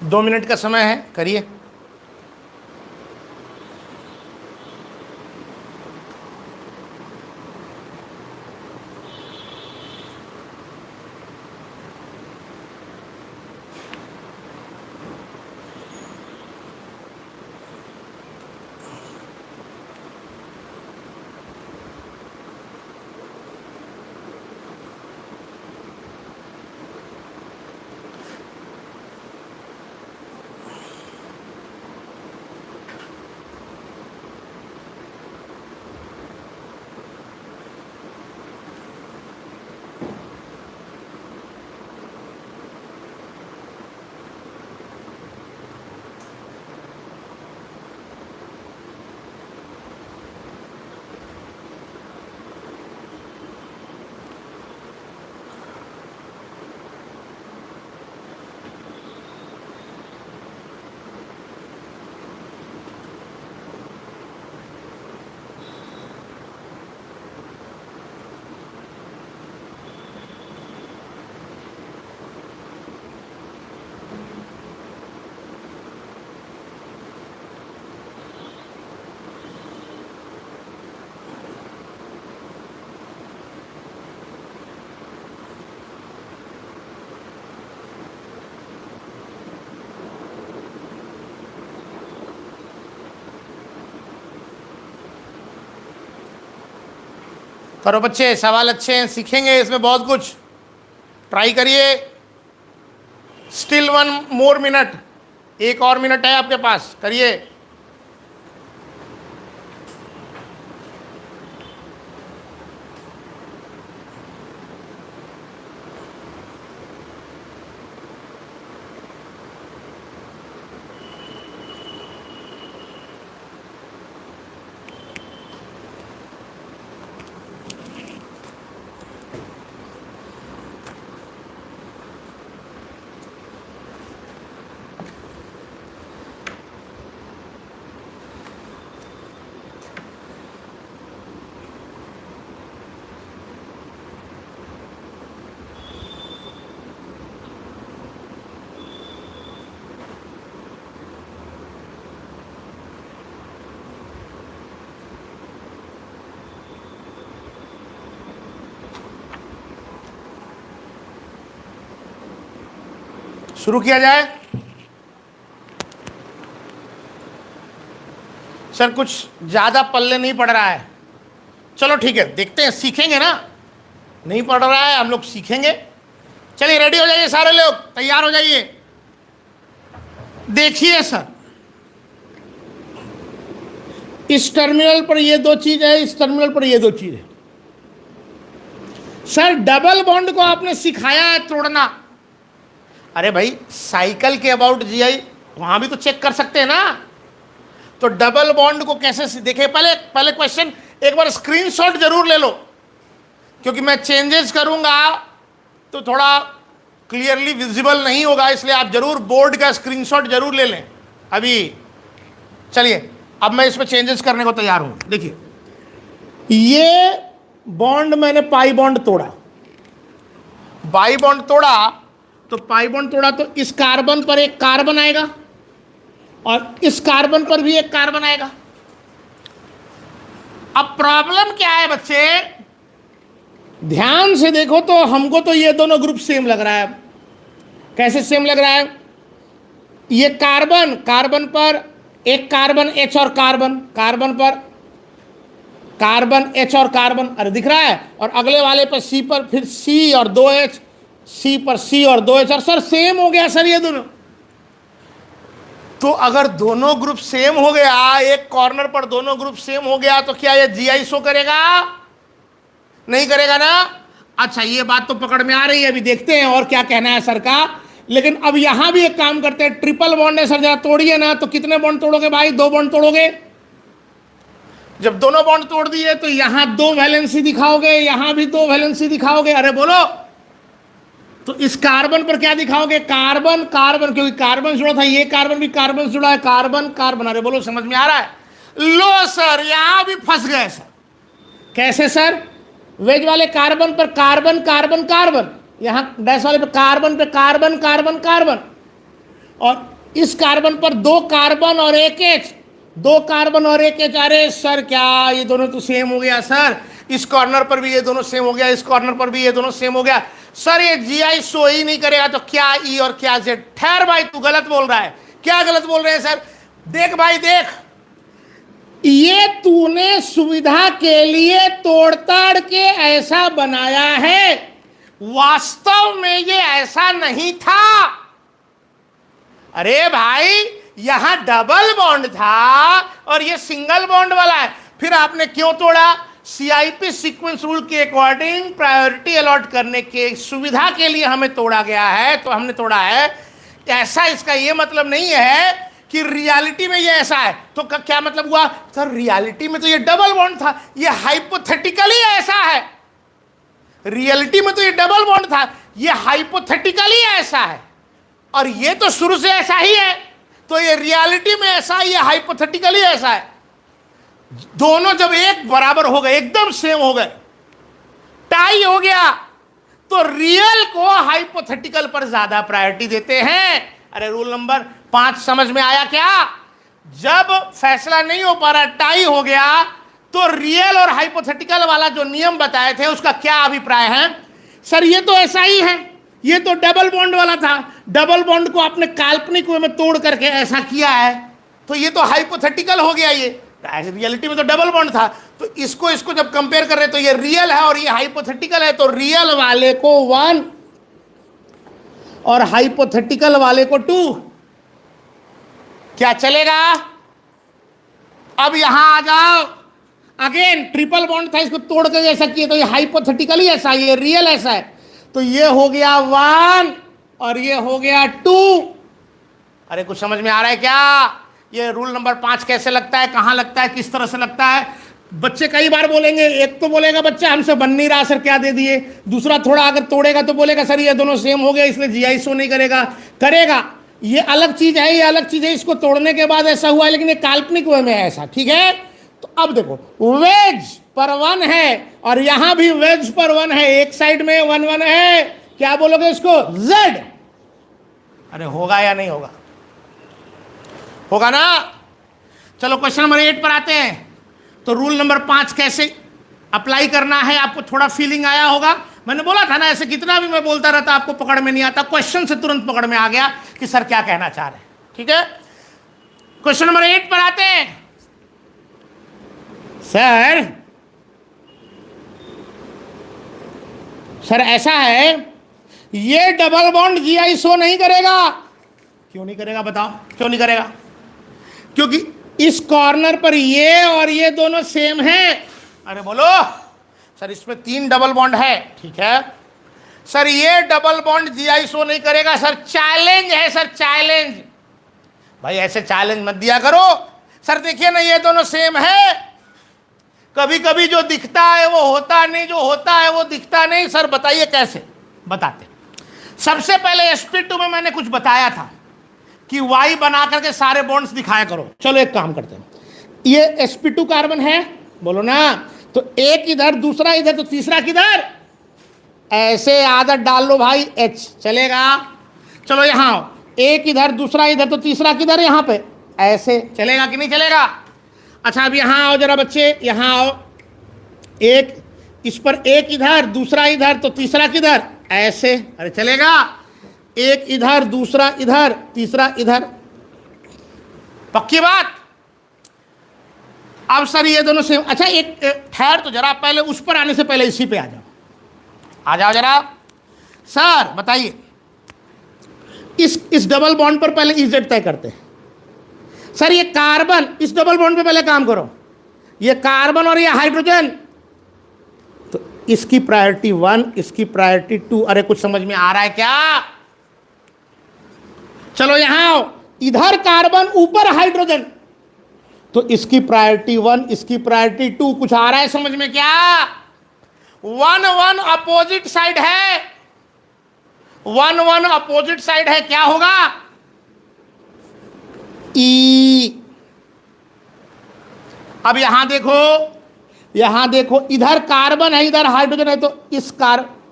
दो मिनट का समय है, करिए। करो बच्चे, सवाल अच्छे हैं, सीखेंगे इसमें बहुत कुछ। ट्राई करिए। स्टिल 1 more minute, एक और मिनट है आपके पास, करिए। शुरू किया जाए। सर कुछ ज्यादा पल्ले नहीं पड़ रहा है। चलो ठीक है, देखते हैं, सीखेंगे ना। नहीं पड़ रहा है, हम लोग सीखेंगे। चलिए रेडी हो जाइए, सारे लोग तैयार हो जाइए। देखिए सर, इस टर्मिनल पर ये दो चीज है, इस टर्मिनल पर ये दो चीज है। सर डबल बॉन्ड को आपने सिखाया है तोड़ना। अरे भाई साइकिल के अबाउट जीआई वहां भी तो चेक कर सकते हैं ना। तो डबल बॉन्ड को कैसे देखे, पहले क्वेश्चन एक बार स्क्रीनशॉट जरूर ले लो, क्योंकि मैं चेंजेस करूंगा तो थोड़ा क्लियरली विजिबल नहीं होगा, इसलिए आप जरूर बोर्ड का स्क्रीनशॉट जरूर ले लें अभी। चलिए अब मैं इसमें चेंजेस करने को तैयार हूं। देखिए ये बॉन्ड मैंने पाई बॉन्ड तोड़ा, बाई बॉन्ड तोड़ा, तो पाई बॉन्ड तोड़ा तो इस कार्बन पर एक कार्बन आएगा और इस कार्बन पर भी एक कार्बन आएगा। अब प्रॉब्लम क्या है बच्चे, ध्यान से देखो तो हमको तो ये दोनों ग्रुप सेम लग रहा है। कैसे सेम लग रहा है, ये कार्बन, कार्बन पर एक कार्बन H और कार्बन, कार्बन पर कार्बन H और कार्बन, अरे दिख रहा है, और अगले वाले पर C पर फिर C और 2H, C पर C और 2H, और सर सेम हो गया सर ये दोनों। तो अगर दोनों ग्रुप सेम हो गया, एक कॉर्नर पर दोनों ग्रुप सेम हो गया, तो क्या ये जीआई शो करेगा? नहीं करेगा ना। अच्छा, ये बात तो पकड़ में आ रही है, अभी देखते हैं और क्या कहना है सर का। लेकिन अब यहां भी एक काम करते हैं, ट्रिपल बॉन्ड है सर, जरा तोड़िए ना। तो कितने बॉन्ड तोड़ोगे भाई? 2 बॉन्ड तोड़ोगे। जब दोनों बॉन्ड तोड़ दिए तो यहां 2 वैलेंसी दिखाओगे, यहां भी 2 वैलेंसी दिखाओगे। अरे बोलो, तो इस कार्बन पर क्या दिखाओगे? कार्बन कार्बन, क्योंकि कार्बन जुड़ा था, ये कार्बन भी कार्बन से जुड़ा है, कार्बन कार्बन। अरे बोलो, समझ में आ रहा है? लो सर, यहां भी फंस गए सर। कैसे सर? वेज वाले कार्बन पर कार्बन कार्बन कार्बन, यहां डैश वाले पर कार्बन कार्बन कार्बन, और इस कार्बन पर 2 कार्बन और 1 एच, 2 कार्बन और 1 एच। अरे सर, क्या ये दोनों तो सेम हो गया सर? इस कॉर्नर पर भी ये दोनों सेम हो गया, इस कॉर्नर पर भी ये दोनों सेम हो गया। सर ये जीआई शो ही नहीं करेगा, तो क्या ई और क्या जेड? ठहर भाई, तू गलत बोल रहा है। क्या गलत बोल रहे हैं सर? देख भाई देख, ये तूने सुविधा के लिए तोड़ताड़ के ऐसा बनाया है, वास्तव में ये ऐसा नहीं था। अरे भाई, यहां डबल बॉन्ड था और ये सिंगल बॉन्ड वाला है। फिर आपने क्यों तोड़ा? सीआईपी सीक्वेंस रूल के अकॉर्डिंग प्रायोरिटी अलॉट करने के सुविधा के लिए हमें तोड़ा गया है, तो हमने तोड़ा है। ऐसा इसका ये मतलब नहीं है कि रियलिटी में ये ऐसा है। तो क्या मतलब हुआ सर? रियलिटी में तो ये डबल बॉन्ड था, ये हाइपोथेटिकली ऐसा है। रियलिटी में तो ये डबल बॉन्ड था, ये हाइपोथेटिकली ऐसा है। और ये तो शुरू से ऐसा ही है, तो ये रियलिटी में ऐसा, ये हाइपोथेटिकली ऐसा है। दोनों जब एक बराबर हो गए, एकदम सेम हो गए, टाई हो गया, तो रियल को हाइपोथेटिकल पर ज्यादा प्रायोरिटी देते हैं। अरे रूल नंबर 5 समझ में आया क्या? जब फैसला नहीं हो पा रहा, टाई हो गया, तो रियल और हाइपोथेटिकल वाला जो नियम बताए थे उसका क्या अभिप्राय है? सर ये तो ऐसा ही है, ये तो डबल बॉन्ड वाला था, डबल बॉन्ड को आपने काल्पनिक वे में तोड़ करके ऐसा किया है, तो ये तो हाइपोथेटिकल हो गया। ये रियलिटी में तो डबल बॉन्ड था, तो इसको जब कंपेयर कर रहे हैं तो ये रियल है और ये हाइपोथेटिकल है, तो रियल वाले को 1 और हाइपोथेटिकल वाले को 2। क्या चलेगा? अब यहां आ जाओ, अगेन ट्रिपल बॉन्ड था, इसको तोड़ कर ऐसा किए, तो ये हाइपोथेटिकली ऐसा, ये रियल ऐसा है, तो ये हो गया 1 और ये हो गया 2। अरे कुछ समझ में आ रहा है क्या? ये रूल नंबर 5 कैसे लगता है, कहां लगता है, किस तरह से लगता है? बच्चे कई बार बोलेंगे, एक तो बोलेगा बच्चा हमसे बन नहीं रहा सर, क्या दे दिए। दूसरा थोड़ा अगर तोड़ेगा तो बोलेगा सर ये दोनों सेम हो गए, इसलिए जीआई शो नहीं करेगा। करेगा, ये अलग चीज है, ये अलग चीज है। इसको तोड़ने के बाद ऐसा हुआ, लेकिन ये काल्पनिक वे में है ऐसा, ठीक है। तो अब देखो, वेज पर 1 है और यहां भी वेज पर 1 है, एक साइड में 1 1 है। क्या बोलोगे इसको? जेड। अरे होगा या नहीं होगा? होगा ना। चलो क्वेश्चन नंबर 8 पर आते हैं। तो रूल नंबर 5 कैसे अप्लाई करना है, आपको थोड़ा फीलिंग आया होगा। मैंने बोला था ना, ऐसे कितना भी मैं बोलता रहता आपको पकड़ में नहीं आता, क्वेश्चन से तुरंत पकड़ में आ गया कि सर क्या कहना चाह रहे हैं, ठीक है। क्वेश्चन नंबर 8 पर आते हैं। सर ऐसा है, ये डबल बॉन्ड जीआई शो नहीं करेगा। क्यों नहीं करेगा बताओ? क्यों नहीं करेगा? क्योंकि इस कॉर्नर पर ये और ये दोनों सेम हैं। अरे बोलो सर, इसमें 3 डबल बॉन्ड है, ठीक है सर, ये डबल बॉन्ड जीआई शो नहीं करेगा। सर चैलेंज है सर, चैलेंज। भाई ऐसे चैलेंज मत दिया करो। सर देखिए ना, ये दोनों सेम है, कभी कभी जो दिखता है वो होता नहीं, जो होता है वो दिखता नहीं। सर बताइए कैसे? बताते। सबसे पहले sp2 में मैंने कुछ बताया था कि Y बना करके सारे बॉन्ड्स दिखाया करो। चलो एक काम करते हैं, ये sp2 कार्बन है, बोलो ना, तो एक इधर, दूसरा इधर, तो तीसरा किधर? ऐसे आदत डाल लो भाई, H चलेगा। चलो यहां आओ, एक इधर, दूसरा इधर, तो तीसरा किधर? यहां पे, ऐसे चलेगा कि नहीं चलेगा? अच्छा अब यहां आओ जरा बच्चे, यहां आओ, एक इस पर, एक इधर, दूसरा इधर, तो तीसरा किधर? ऐसे। अरे चलेगा? एक इधर, दूसरा इधर, तीसरा इधर, पक्की बात। अब सर ये दोनों सेम। अच्छा एक ठहर तो जरा, पहले उस पर आने से पहले इसी पे आ जाओ, आ जाओ जरा। सर बताइए, इस डबल बॉन्ड पर पहले इजेड तय करते हैं। सर ये कार्बन, इस डबल बॉन्ड पे पहले काम करो, ये कार्बन और ये हाइड्रोजन, तो इसकी प्रायोरिटी 1, इसकी प्रायोरिटी 2। अरे कुछ समझ में आ रहा है क्या? चलो यहां आओ, इधर कार्बन ऊपर हाइड्रोजन, तो इसकी प्रायोरिटी 1, इसकी प्रायोरिटी 2। कुछ आ रहा है समझ में क्या? 1 1 अपोजिट साइड है, 1 1 अपोजिट साइड है, क्या होगा? ई। अब यहां देखो, यहां देखो, इधर कार्बन है, इधर हाइड्रोजन है, तो इस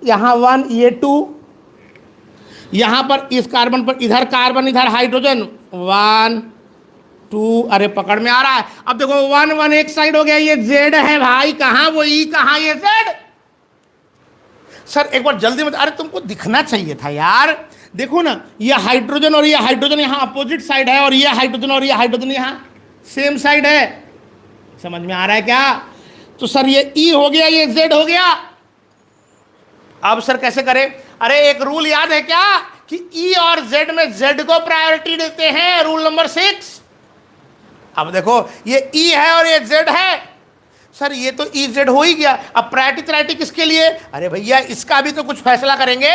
यहां 1, ये 2, यहां पर इस कार्बन पर, इधर कार्बन इधर हाइड्रोजन, 1 2। अरे पकड़ में आ रहा है? अब देखो 1 1 एक साइड हो गया, ये जेड है भाई, कहां वो ई, कहां ये जेड? सर एक बार जल्दी मत, अरे तुमको दिखना चाहिए था यार। देखो ना, ये हाइड्रोजन और ये हाइड्रोजन यहां अपोजिट साइड है, और ये हाइड्रोजन और ये हाइड्रोजन यहां सेम साइड है। समझ में आ रहा है क्या? तो सर ये ई हो गया, ये जेड हो गया। अब सर कैसे करें? अरे एक रूल याद है क्या कि ई और जेड में जेड को प्रायोरिटी देते हैं, रूल नंबर 6। अब देखो ये ई है और ये जेड है, सर ये तो ई जेड हो ही गया। अब प्रायोरिटी किसके लिए? अरे भैया इसका भी तो कुछ फैसला करेंगे।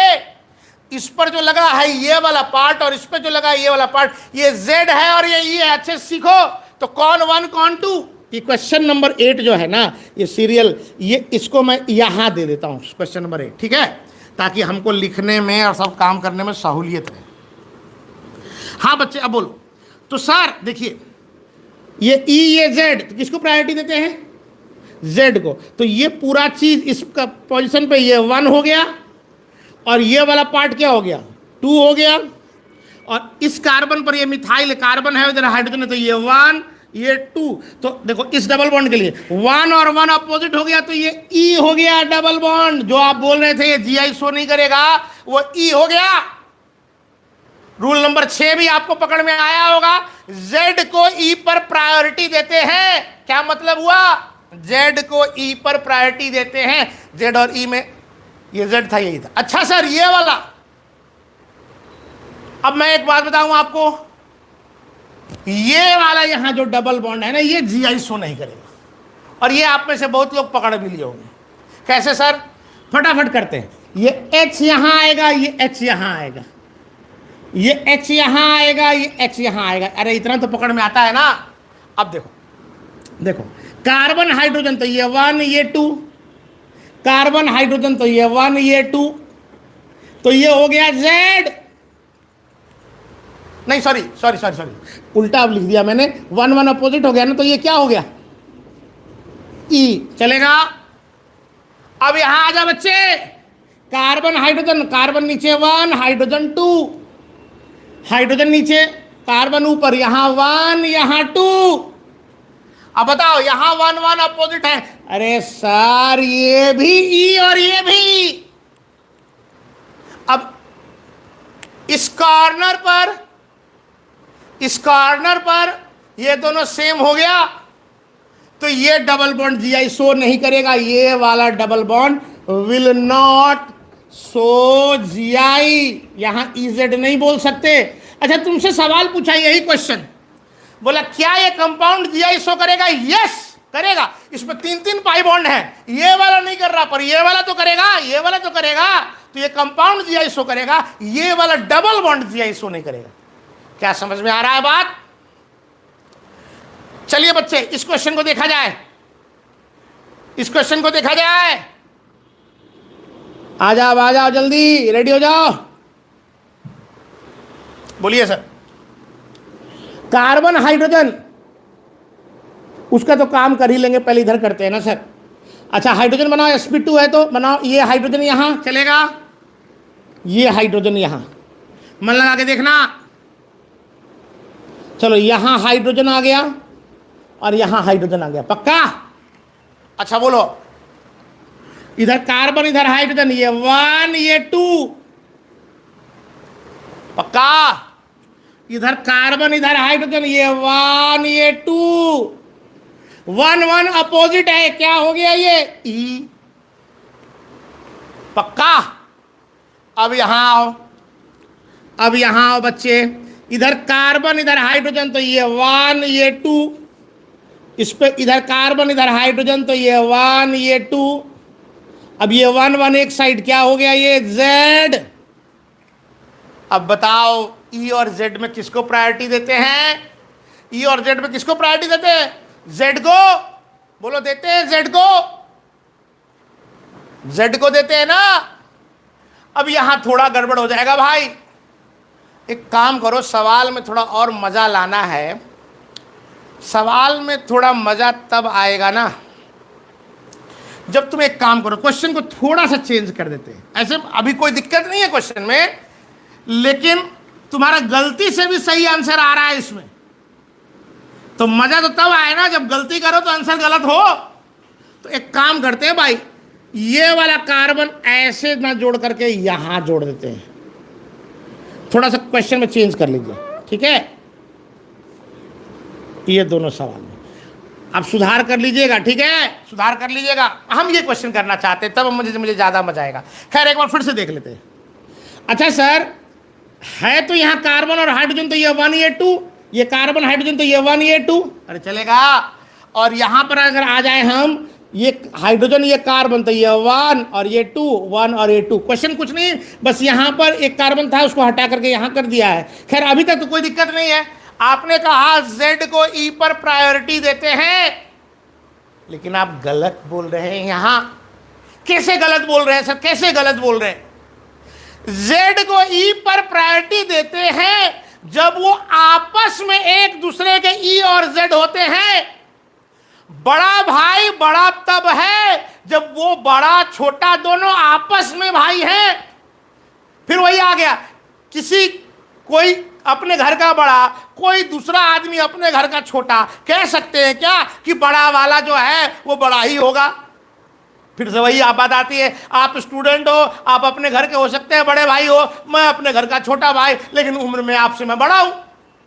इस पर जो लगा है ये वाला पार्ट, और इस पर जो लगा है ये वाला पार्ट, ये जेड है और ये ई है। अच्छे से सीखो। तो कौन 1 कौन 2? ये क्वेश्चन नंबर 8 जो है ना, ये सीरियल, ये इसको मैं यहां दे देता हूं, क्वेश्चन नंबर 8, ठीक है, ताकि हमको लिखने में और सब काम करने में सहूलियत रहे। हाँ बच्चे अब बोलो। तो सर देखिए, ये ई ये जेड, तो किसको प्रायोरिटी देते हैं? जेड को। तो ये पूरा चीज इसका पोजीशन पे ये 1 हो गया, और ये वाला पार्ट क्या हो गया? 2 हो गया। और इस कार्बन पर ये मिथाइल कार्बन है, उधर हाइड्रोजन है, तो ये 1 ये 2। तो देखो इस डबल बॉन्ड के लिए 1 और 1 अपोजिट हो गया, तो ये ई हो गया डबल बॉन्ड। जो आप बोल रहे थे ये जीआई शो नहीं करेगा, वो ई हो गया। रूल नंबर 6 भी आपको पकड़ में आया होगा। जेड को ई पर प्रायोरिटी देते हैं। क्या मतलब हुआ? जेड को ई पर प्रायोरिटी देते हैं। जेड और ई में ये जेड था, यही था। अच्छा सर ये वाला, अब मैं एक बात बताऊं आपको, ये वाला यहां जो डबल बॉन्ड है ना, ये जीआई शो नहीं करेगा। और ये आप में से बहुत लोग पकड़ भी लिए होंगे। कैसे सर? फटाफट करते हैं। ये एच यहां आएगा, ये एच यहां आएगा, ये एच यहां आएगा, ये एच यहां आएगा। अरे इतना तो पकड़ में आता है ना। अब देखो देखो, कार्बन हाइड्रोजन तो ये 1 ये 2, कार्बन हाइड्रोजन तो ये 1 ये 2, तो ये हो गया जेड। नहीं सॉरी सॉरी सॉरी सॉरी, उल्टा अब लिख दिया मैंने। 1 1 अपोजिट हो गया ना, तो ये क्या हो गया? ई। चलेगा? अब यहां आ जा बच्चे, कार्बन हाइड्रोजन, कार्बन नीचे 1 हाइड्रोजन 2, हाइड्रोजन नीचे कार्बन ऊपर, यहां 1 यहां 2। अब बताओ यहां 1 1 अपोजिट है। अरे सर ये भी ई और ये भी। अब इस कॉर्नर पर ये दोनों सेम हो गया, तो ये डबल बॉन्ड जीआई शो नहीं करेगा। ये वाला double bond will not show GI. यहां इजेड नहीं बोल सकते। अच्छा तुमसे सवाल पूछा, यही क्वेश्चन, बोला क्या ये कंपाउंड जीआई शो करेगा? यस करेगा। इसमें 3 पाई बॉन्ड है, ये वाला नहीं कर रहा, पर ये वाला तो करेगा, ये वाला तो करेगा। तो ये कंपाउंड जीआई शो करेगा, ये वाला डबल बॉन्ड जीआई शो नहीं करेगा। क्या समझ में आ रहा है बात? चलिए बच्चे इस क्वेश्चन को देखा जाए, इस क्वेश्चन को देखा जाए। आ जाओ जल्दी, रेडी हो जाओ। बोलिए सर। कार्बन हाइड्रोजन, उसका तो काम कर ही लेंगे, पहले इधर करते हैं ना सर। अच्छा हाइड्रोजन बनाओ, sp2 है तो बनाओ। ये हाइड्रोजन यहां चलेगा, ये हाइड्रोजन यहां, मन लगा के देखना। चलो यहां हाइड्रोजन आ गया और यहां हाइड्रोजन आ गया, पक्का? अच्छा बोलो, इधर कार्बन इधर हाइड्रोजन, ये 1 ये 2, पक्का? इधर कार्बन इधर हाइड्रोजन, ये 1 ये 2, 1 1 अपोजिट है, क्या हो गया ये? ई। पक्का? अब यहां आओ, अब यहां आओ बच्चे, इधर कार्बन इधर हाइड्रोजन, तो ये 1 ये 2, इस पे इधर कार्बन इधर हाइड्रोजन, तो ये 1 ये 2। अब ये 1 1 एक साइड, क्या हो गया ये Z। अब बताओ E और Z में किसको प्रायोरिटी देते हैं? E और Z में किसको प्रायोरिटी देते हैं? Z को। बोलो देते हैं Z को, Z को देते हैं ना। अब यहां थोड़ा गड़बड़ हो जाएगा भाई। एक काम करो, सवाल में थोड़ा और मजा लाना है। सवाल में थोड़ा मजा तब आएगा ना जब तुम एक काम करो, क्वेश्चन को थोड़ा सा चेंज कर देते हैं। ऐसे अभी कोई दिक्कत नहीं है क्वेश्चन में, लेकिन तुम्हारा गलती से भी सही आंसर आ रहा है इसमें, तो मजा तो तब आए ना जब गलती करो तो आंसर गलत हो। तो एक काम करते हैं भाई, ये वाला कार्बन ऐसे ना जोड़ करके यहां जोड़ देते हैं। थोड़ा सा क्वेश्चन में चेंज कर लीजिए, ठीक है? ये दोनों सवाल में अब सुधार कर लीजिएगा, ठीक है? सुधार कर लीजिएगा। हम ये क्वेश्चन करना चाहते हैं, तब मुझे ज़्यादा मजा आएगा। खैर एक बार फिर से देख लेते हैं। अच्छा सर, है तो यहाँ कार्बन और हाइड्रोजन, तो ये 1 ये 2, ये कार्बन हाइड्रोजन, तो ये 1 ये 2। अरे चलेगा। और यहाँ पर अगर आ जाए हम, ये हाइड्रोजन ये कार्बन, तो ये 1 और ये 2, 1 और ये 2। क्वेश्चन कुछ नहीं, बस यहाँ पर एक कार्बन था उसको हटा करके यहाँ कर दिया है। खैर अभी तक तो कोई दिक्कत नहीं है। आपने कहा Z को E पर प्रायोरिटी देते हैं, लेकिन आप गलत बोल रहे हैं। यहां कैसे गलत बोल रहे हैं सर? कैसे गलत बोल रहे हैं? Z को E पर प्रायोरिटी देते हैं जब वो आपस में एक दूसरे के E और Z होते हैं। बड़ा भाई बड़ा तब है जब वो बड़ा छोटा दोनों आपस में भाई हैं। फिर वही आ गया, कोई अपने घर का बड़ा, कोई दूसरा आदमी अपने घर का छोटा। कह सकते हैं क्या कि बड़ा वाला जो है वो बड़ा ही होगा? फिर से वही बात आती है, आप स्टूडेंट हो, आप अपने घर के हो सकते हैं बड़े भाई हो, मैं अपने घर का छोटा भाई, लेकिन उम्र में आपसे मैं बड़ा हूं,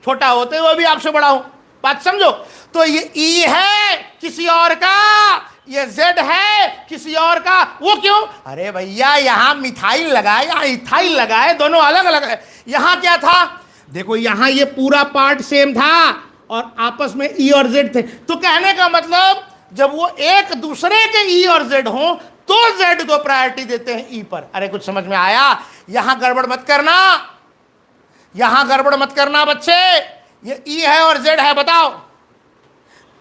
छोटा होते हुए भी आपसे बड़ा हूं। बात समझो? तो ये E है किसी और का, ये Z है किसी और का। वो क्यों? अरे भैया यहाँ मिथाइल लगा है, यहाँ इथाइल लगा है, दोनों अलग अलग है। यहाँ क्या था? देखो यहाँ ये पूरा पार्ट सेम था और आपस में E और Z थे। तो कहने का मतलब जब वो एक दूसरे के E और Z हो तो Z को प्रायोरिटी देते हैं E पर। अरे कुछ समझ में आया? यहां गड़बड़ मत करना, यहां गड़बड़ मत करना बच्चे। ये E है और Z है, बताओ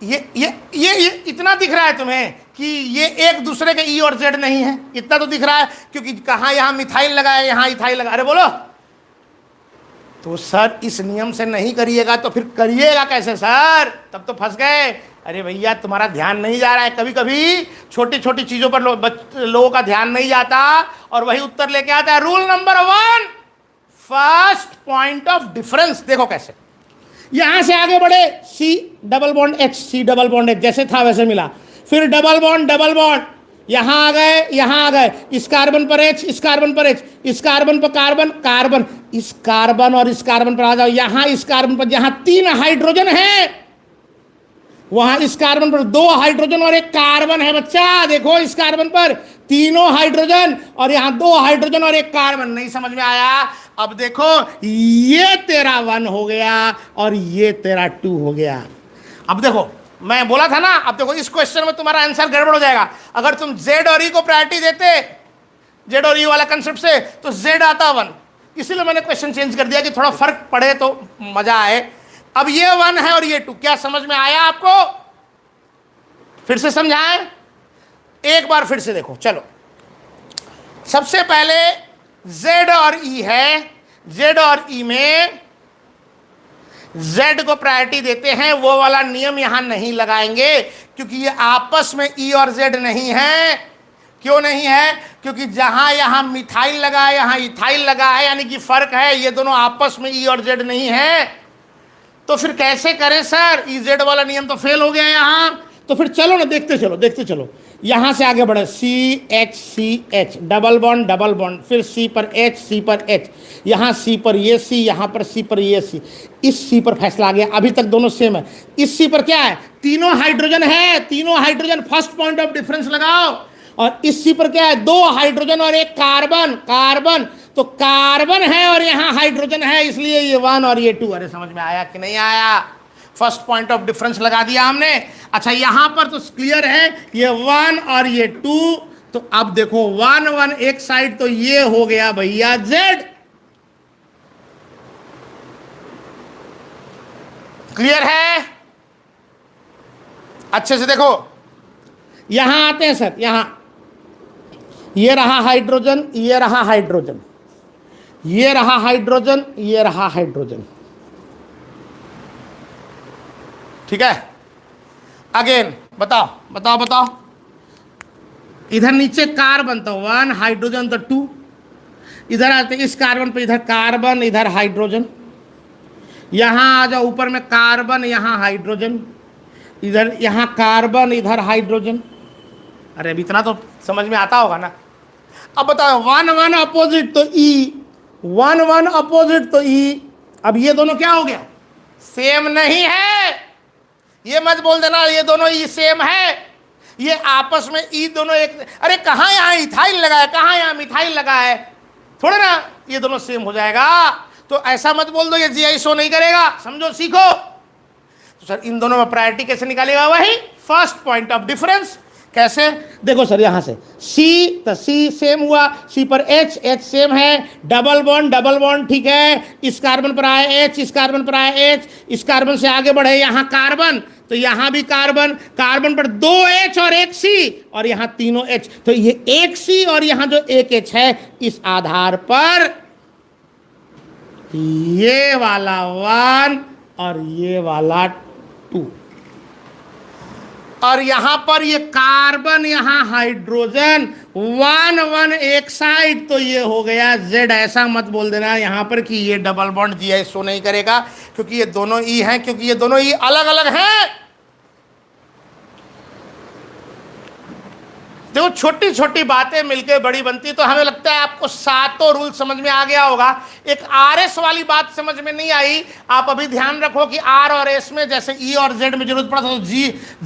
ये इतना दिख रहा है तुम्हें कि ये एक दूसरे के E और Z नहीं है? इतना तो दिख रहा है, क्योंकि कहां यहां मिथाइल लगा है, यहां इथाइल लगा। अरे बोलो तो सर इस नियम से नहीं करिएगा तो फिर करिएगा कैसे सर? तब तो फंस गए। अरे भैया तुम्हारा ध्यान नहीं जा रहा है। कभी कभी छोटी छोटी चीजों पर लोगों का ध्यान नहीं जाता और वही उत्तर लेके आता है। Rule number 1, first point of difference. देखो कैसे, यहां से आगे बढ़े, C double bond H, C double bond H, जैसे था वैसे मिला। फिर डबल बॉन्ड, यहां आ गए, इस कार्बन पर H, इस कार्बन पर H, इस कार्बन पर कार्बन, इस कार्बन और इस कार्बन पर आ जाओ। यहां इस कार्बन पर जहां 3 हाइड्रोजन है, वहां इस कार्बन पर 2 हाइड्रोजन और एक कार्बन है। बच्चा देखो, इस कार्बन पर तीनों हाइड्रोजन और यहां 2 हाइड्रोजन और एक कार्बन। नहीं समझ में आया? अब देखो, ये तेरा 1 हो गया और ये तेरा 2 हो गया। अब देखो, मैं बोला था ना, अब देखो इस क्वेश्चन में तुम्हारा आंसर गड़बड़ हो जाएगा। अगर तुम Z और E को प्रायोरिटी देते, Z और E वाला कंसेप्ट से, तो Z आता 1। इसीलिए मैंने क्वेश्चन चेंज कर दिया कि थोड़ा फर्क पड़े तो मजा आए। अब ये 1 है और ये 2। क्या समझ में आया आपको? फिर से समझाएं, एक बार फिर से देखो। चलो, सबसे पहले Z और E है। Z और E में Z को प्रायोरिटी देते हैं, वो वाला नियम यहां नहीं लगाएंगे, क्योंकि ये आपस में E और Z नहीं है। क्यों नहीं है? क्योंकि जहां यहां मिथाइल लगा है, यहां इथाइल लगा है, यानी कि फर्क है। ये दोनों आपस में E और Z नहीं है। तो फिर कैसे करें सर? EZ वाला नियम तो फेल हो गया यहां। तो फिर चलो ना, देखते चलो। यहां से आगे बढ़े, CH, डबल बॉन्ड, फिर C पर H, यहां C पर ये C, यहां पर C पर ये C। इस C पर फैसला आ गया। अभी तक दोनों सेम है। इस C पर क्या है? तीनों हाइड्रोजन है, तीनों hydrogen. First point of difference लगाओ। और इस C पर क्या है? 2 हाइड्रोजन और एक कार्बन। तो कार्बन है और यहां हाइड्रोजन है, इसलिए ये 1 और ये 2। अरे समझ में आया कि नहीं आया? फर्स्ट पॉइंट ऑफ डिफरेंस लगा दिया हमने। अच्छा यहां पर तो क्लियर है, ये 1 और ये 2। तो अब देखो 1 1 एक साइड, तो ये हो गया भैया Z। क्लियर है? अच्छे से देखो, यहां आते हैं सर। यहां ये रहा हाइड्रोजन, ये रहा हाइड्रोजन, ये रहा हाइड्रोजन, ये रहा हाइड्रोजन। ठीक है, अगेन बताओ बताओ बताओ। इधर नीचे कार्बन तो 1, हाइड्रोजन तो 2। इधर आते इस कार्बन पे, इधर कार्बन, इधर हाइड्रोजन। यहां आ जाओ ऊपर में, कार्बन यहां हाइड्रोजन, इधर यहां कार्बन, इधर हाइड्रोजन। अरे अब इतना तो समझ में आता होगा ना। अब बताओ 1 1 अपोजिट तो E, 1 1 अपोजिट तो E। अब ये दोनों क्या हो गया? सेम नहीं है। ये मत बोल देना ये दोनों E सेम है। ये आपस में E दोनों एक, अरे कहाँ यहाँ इथाइल लगा है, कहाँ यहाँ मिथाइल लगा है, थोड़े ना ये दोनों सेम हो जाएगा। तो ऐसा मत बोल दो ये GI शो नहीं करेगा, समझो सीखो। तो सर इन दोनों में प्रायोरिटी कैसे निकालेगा? वही फर्स्ट पॉइंट ऑफ डिफरेंस। कैसे? देखो सर यहां से C, तो C सेम हुआ, C पर H, H सेम है, डबल बॉन्ड ठीक है। इस कार्बन पर आया H, इस कार्बन पर आया H, इस कार्बन से आगे बढ़े यहां कार्बन, तो यहां भी कार्बन, कार्बन पर 2 H और 1 C, और यहां तीनों H। तो ये 1 C और यहां जो 1 H है, इस आधार पर ये वाला 1 और ये वाला 2, और यहां पर ये कार्बन, यहां हाइड्रोजन, 1 1 एक साइड, तो ये हो गया Z। ऐसा मत बोल देना यहां पर कि ये डबल बॉन्ड GI शो नहीं करेगा, क्योंकि ये दोनों E हैं, क्योंकि ये दोनों E अलग अलग हैं। देखो छोटी छोटी बातें मिलकर बड़ी बनती, तो हमें लगता है आपको सातों रूल समझ में आ गया होगा। एक RS वाली बात समझ में नहीं आई। आप अभी ध्यान रखो कि R और S में जैसे E और Z में जरूरत पड़ा तो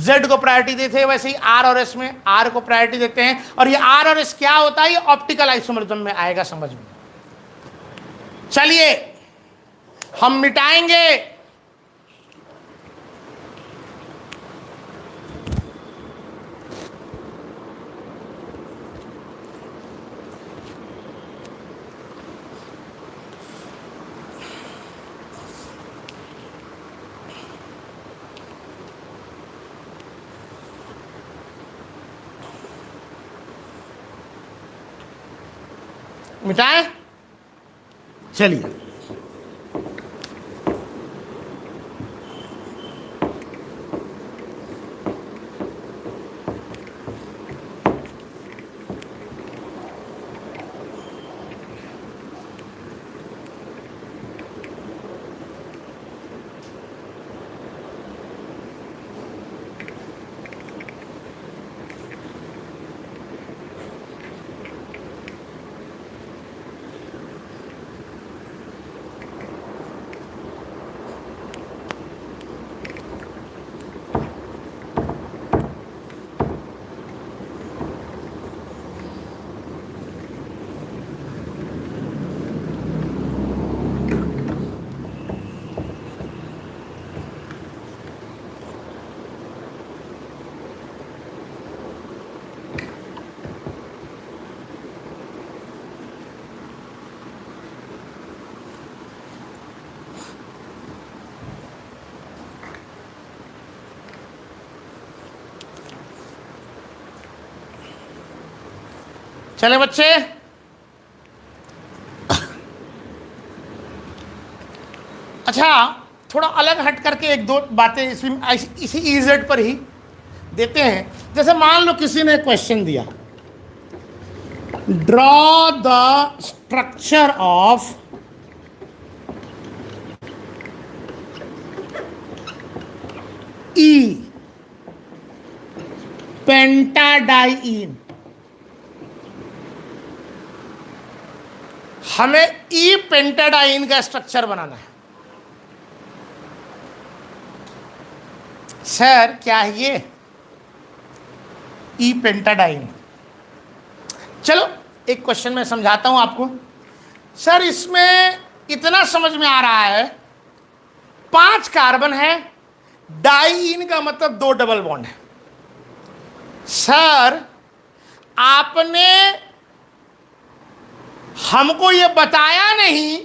Z को प्रायोरिटी देते हैं, वैसे ही R और S में R को प्रायोरिटी देते हैं। और ये R और S क्या होता है, ये ऑप्टिकल आइसोमरिज्म में आएगा समझ में। चलिए हम मिटाएंगे मिटाएं। चलिए चले बच्चे, अच्छा थोड़ा अलग हट करके एक दो बातें इसी EZ पर ही देते हैं। जैसे मान लो किसी ने क्वेश्चन दिया, draw the structure of E पेंटाडाइइन। हमें E पेंटाडाइन का स्ट्रक्चर बनाना है। सर क्या है ये E पेंटाडाइन? चलो एक क्वेश्चन में समझाता हूं आपको। सर इसमें इतना समझ में आ रहा है, 5 कार्बन है, डाईन का मतलब 2 डबल बॉन्ड है। सर आपने हमको यह बताया नहीं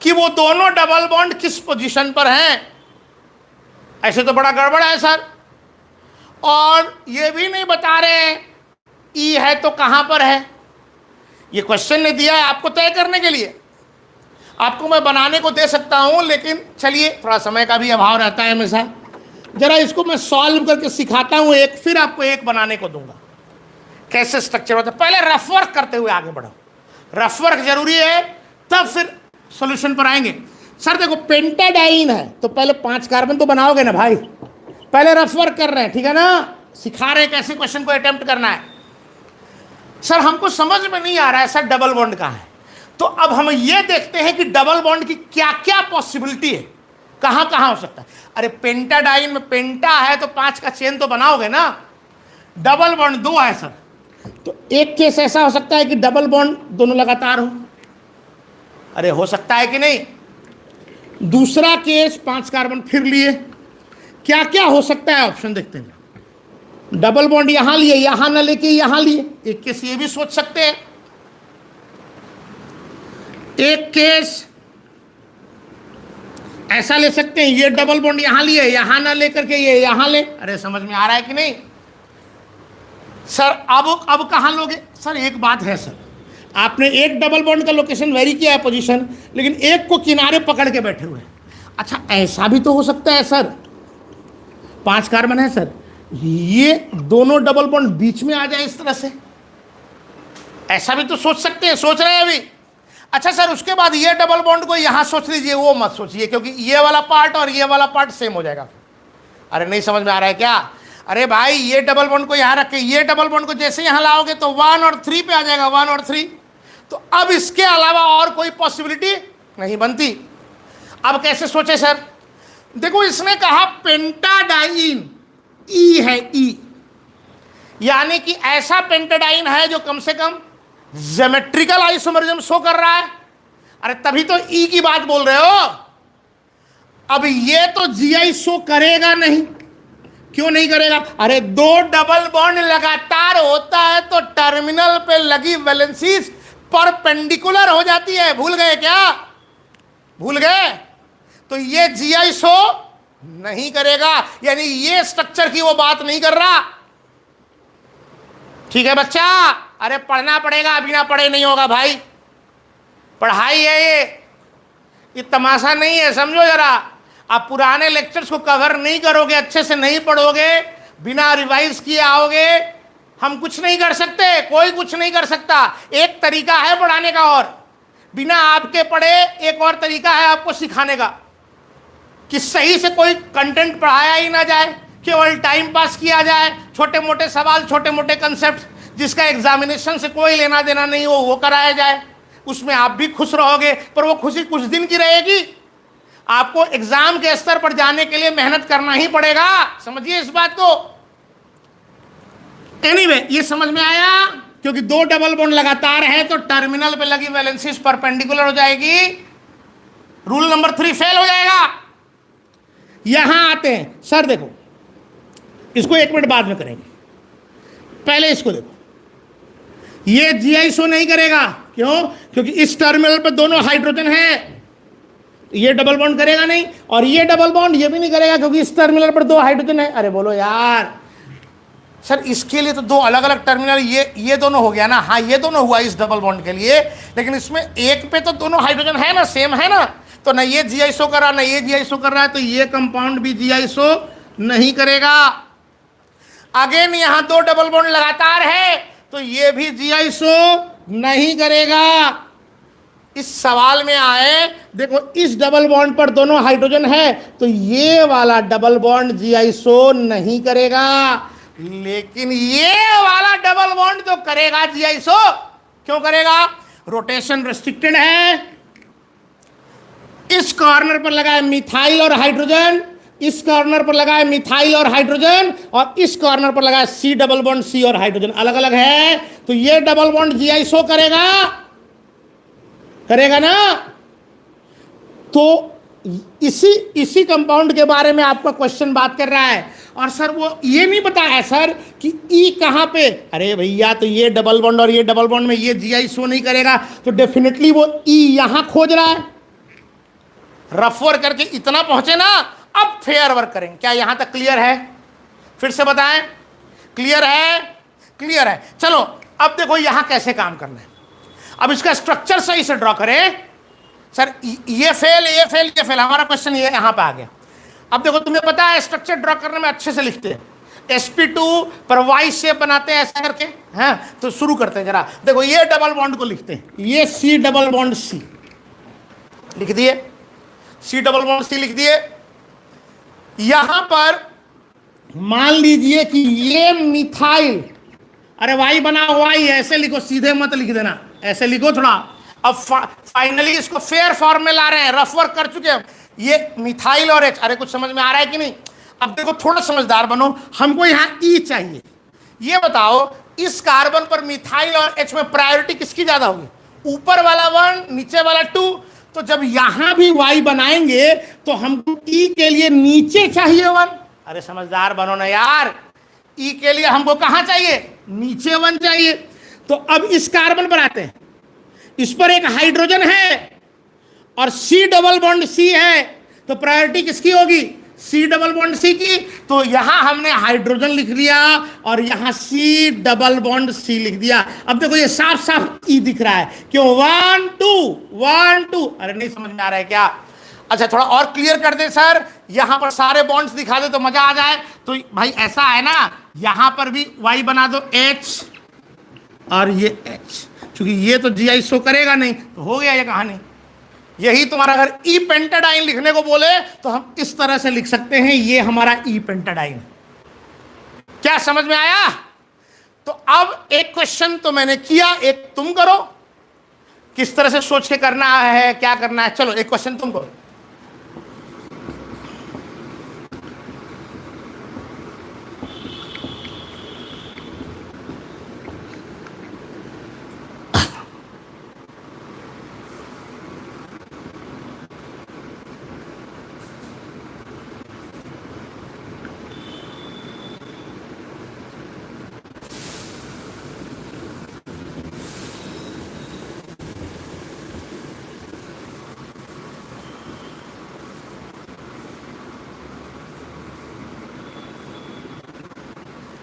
कि वो दोनों डबल बॉन्ड किस पोजीशन पर हैं। ऐसे तो बड़ा गड़बड़ है सर। और ये भी नहीं बता रहे ई है तो कहां पर है। ये क्वेश्चन ने दिया है आपको तय करने के लिए। आपको मैं बनाने को दे सकता हूं, लेकिन चलिए थोड़ा समय का भी अभाव रहता है हमेशा। जरा इसको मैं सॉल्व करके सिखाता हूं एक, फिर आपको एक बनाने को दूंगा कैसे स्ट्रक्चर होता है। पहले रफ वर्क करते हुए आगे बढ़ो, रफ वर्क जरूरी है, तब फिर सॉल्यूशन पर आएंगे। सर देखो पेंटाडाइन है तो पहले 5 कार्बन तो बनाओगे ना भाई। पहले रफ वर्क कर रहे हैं, ठीक है ना, सिखा रहे हैं कैसे क्वेश्चन को अटेम्प्ट करना है। सर हमको समझ में नहीं आ रहा है सर डबल बॉन्ड कहाँ है। तो अब हम ये देखते हैं कि डबल बॉन्ड की क्या क्या पॉसिबिलिटी है, कहां कहां हो सकता है। अरे पेंटाडाइन में पेंटा है तो 5 का चेन तो बनाओगे ना। डबल बॉन्ड 2 है सर, तो एक केस ऐसा हो सकता है कि डबल बॉन्ड दोनों लगातार हो। अरे हो सकता है कि नहीं। दूसरा केस 5 कार्बन फिर लिए, क्या क्या हो सकता है ऑप्शन देखते हैं। डबल बॉन्ड यहां लिए, यहां ना लेके यहां लिए, एक केस ये भी सोच सकते हैं। एक केस ऐसा ले सकते हैं, ये डबल बॉन्ड यहां लिए, यहां ना लेकर के ये यहां ले। अरे समझ में आ रहा है कि नहीं सर। अब कहां लोगे सर। एक बात है सर, आपने एक डबल बॉन्ड का लोकेशन वेरी किया है पोजीशन, लेकिन एक को किनारे पकड़ के बैठे हुए हैं। अच्छा ऐसा भी तो हो सकता है सर, 5 कार्बन है सर, ये दोनों डबल बॉन्ड बीच में आ जाए इस तरह से। ऐसा भी तो सोच सकते हैं, सोच रहे हैं अभी। अच्छा सर उसके बाद ये डबल बॉन्ड को यहां सोच लीजिए, वो मत सोचिए, क्योंकि ये वाला पार्ट और ये वाला पार्ट सेम हो जाएगा। अरे नहीं समझ में आ रहा है क्या। अरे भाई ये डबल बॉन्ड को यहां रख के ये डबल बॉन्ड को जैसे यहां लाओगे तो 1 और 3 पे आ जाएगा, 1 और 3। तो अब इसके अलावा और कोई पॉसिबिलिटी नहीं बनती। अब कैसे सोचे सर। देखो इसने कहा पेंटाडाइन, ई है ई, यानी कि ऐसा पेंटाडाइन है जो कम से कम ज्योमेट्रिकल आइसोमरिज्म शो कर रहा है। अरे तभी तो ई की बात बोल रहे हो। अब ये तो जीआई शो करेगा नहीं। क्यों नहीं करेगा। अरे 2 डबल बॉन्ड लगातार होता है तो टर्मिनल पे लगी वैलेंसीज परपेंडिकुलर हो जाती है। भूल गए क्या, भूल गए। तो ये जीआई शो नहीं करेगा, यानी ये स्ट्रक्चर की वो बात नहीं कर रहा। ठीक है बच्चा। अरे पढ़ना पड़ेगा, बिना पढ़े नहीं होगा भाई। पढ़ाई है ये तमाशा नहीं है, समझो जरा। आप पुराने लेक्चर्स को कवर नहीं करोगे, अच्छे से नहीं पढ़ोगे, बिना रिवाइज किए आओगे, हम कुछ नहीं कर सकते, कोई कुछ नहीं कर सकता। एक तरीका है पढ़ाने का, और बिना आपके पढ़े एक और तरीका है आपको सिखाने का, कि सही से कोई कंटेंट पढ़ाया ही ना जाए, केवल टाइम पास किया जाए, छोटे मोटे सवाल, छोटे मोटे कंसेप्ट जिसका एग्जामिनेशन से कोई लेना देना नहीं हो वो कराया जाए। उसमें आप भी खुश रहोगे, पर वो खुशी कुछ दिन की रहेगी। आपको एग्जाम के स्तर पर जाने के लिए मेहनत करना ही पड़ेगा, समझिए इस बात को। एनीवे ये समझ में आया। क्योंकि 2 डबल बॉन्ड लगातार है तो टर्मिनल पे लगी वैलेंसीज परपेंडिकुलर हो जाएगी, रूल नंबर 3 फेल हो जाएगा। यहां आते हैं सर, देखो इसको 1 मिनट बाद में करेंगे, पहले इसको देखो। ये जीआई शो नहीं करेगा, क्यों। क्योंकि इस टर्मिनल पे दोनों हाइड्रोजन है, ये डबल बॉन्ड करेगा नहीं, और ये डबल बॉन्ड ये भी नहीं करेगा क्योंकि इस टर्मिनल पर 2 हाइड्रोजन है। अरे बोलो यार सर, इसके लिए तो 2 अलग अलग टर्मिनल, ये दोनों हो गया ना। हाँ ये दोनों हुआ इस डबल बॉन्ड के लिए, लेकिन इसमें एक पे तो दोनों हाइड्रोजन है ना, सेम है ना। तो ना ये जीआई शो कर रहा, ना ये जीआई शो कर रहा है, तो ये कंपाउंड भी जीआई शो नहीं करेगा। अगेन यहां 2 डबल बॉन्ड लगातार है तो ये भी जीआई शो नहीं करेगा। इस सवाल में आए, देखो इस डबल बॉन्ड पर दोनों हाइड्रोजन है तो ये वाला डबल बॉन्ड जीआई शो नहीं करेगा, लेकिन ये वाला डबल बॉन्ड तो करेगा जीआई शो। क्यों करेगा। रोटेशन रेस्ट्रिक्टेड है। इस कॉर्नर पर लगा है मिथाइल और हाइड्रोजन, इस कॉर्नर पर लगा है मिथाइल और हाइड्रोजन, और इस कॉर्नर पर लगा है सी डबल बॉन्ड, सी और हाइड्रोजन अलग अलग है। तो ये डबल बॉन्ड जीआई शो करेगा, करेगा ना। तो इसी इसी कंपाउंड के बारे में आपका क्वेश्चन बात कर रहा है। और सर वो ये नहीं बताया सर कि ई कहां पे। अरे भैया तो ये डबल बॉन्ड और ये डबल बॉन्ड में ये जीआई शो नहीं करेगा, तो डेफिनेटली वो ई यहां खोज रहा है। रफ वर्क करके इतना पहुंचे ना, अब फेयर वर्क करेंगे। क्या यहां तक क्लियर है? फिर से बताएं, क्लियर है? क्लियर है। चलो अब देखो यहां कैसे काम करना है। अब इसका स्ट्रक्चर सही से ड्रॉ करें। सर ये फेल, ये फेल, ये फेल, हमारा क्वेश्चन ये यहां पे आ गया। अब देखो तुम्हें पता है स्ट्रक्चर ड्रॉ करने में अच्छे से लिखते हैं, sp2 पर वाई शेप बनाते हैं ऐसा करके, हैं? तो शुरू करते हैं जरा। देखो ये डबल बॉन्ड को लिखते हैं, ये सी डबल बॉन्ड सी लिख दिए, सी डबल बॉन्ड सी लिख दिए। यहां पर मान लीजिए कि ये मिथाइल, अरे वाई बनाओ, वाई ऐसे लिखो, सीधे मत लिख देना, ऐसे लिखो थोड़ा। अब फाइनली इसको फेयर फॉर्म में ला रहे हैं, रफ वर्क कर चुके हैं। ये मिथाइल और एच, अरे कुछ समझ में आ रहा है कि नहीं? अब देखो थोड़ा समझदार बनो, हमको यहां ई चाहिए। ये बताओ इस कार्बन पर मिथाइल और एच में प्रायोरिटी किसकी ज्यादा होगी? ऊपर वाला 1, नीचे वाला 2। तो जब यहां भी वाई बनाएंगे तो हमको ई के लिए नीचे चाहिए 1। अरे समझदार बनो ना यार, ई के लिए हमको कहां चाहिए? नीचे 1 चाहिए। तो अब इस कार्बन पर आते हैं, इस पर एक हाइड्रोजन है और सी डबल बॉन्ड सी है, तो प्रायोरिटी किसकी होगी? सी डबल बॉन्ड सी की। तो यहां हमने हाइड्रोजन लिख लिया और यहां सी डबल बॉन्ड सी लिख दिया। अब देखो ये साफ साफ ई दिख रहा है, क्यों? 1 2 1 2। अरे नहीं समझ में आ रहा है क्या? अच्छा थोड़ा और क्लियर कर दे सर, यहां पर सारे बॉन्ड्स दिखा दे तो मजा आ जाए। तो भाई ऐसा है ना, यहां पर भी वाई बना दो, एच और ये एच, क्योंकि ये तो जीआई शो करेगा नहीं, तो हो गया ये कहानी। यही तुम्हारा अगर ई पेंटाडाइन लिखने को बोले तो हम इस तरह से लिख सकते हैं, ये हमारा ई पेंटाडाइन। क्या समझ में आया? तो अब एक क्वेश्चन तो मैंने किया, एक तुम करो, किस तरह से सोच के करना है, क्या करना है। चलो एक क्वेश्चन तुम करो।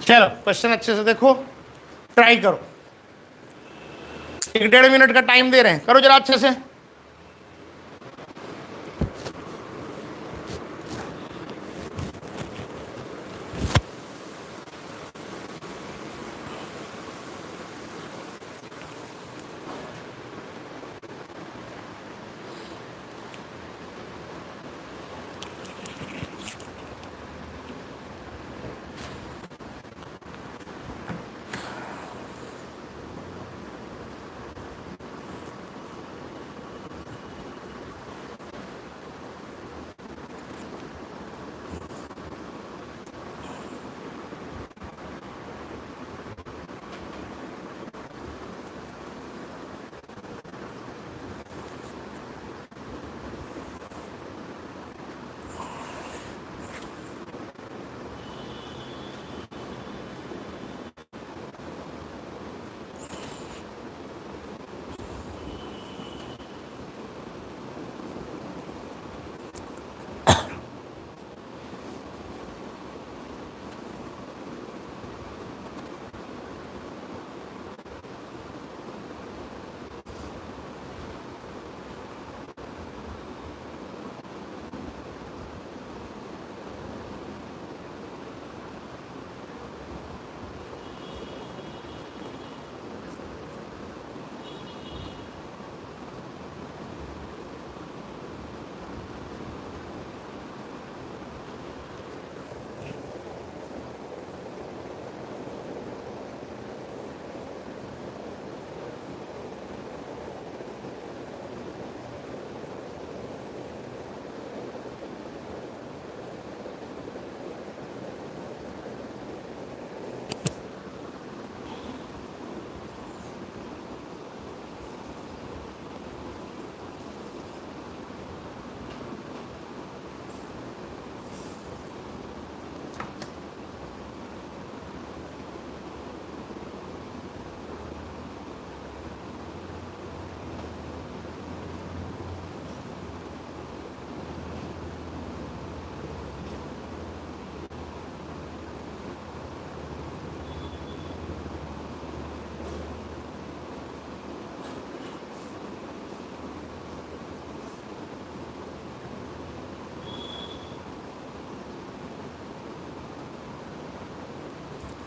चलो क्वेश्चन अच्छे से देखो, ट्राई करो। 1-1.5 मिनट का टाइम दे रहे हैं, करो जरा अच्छे से।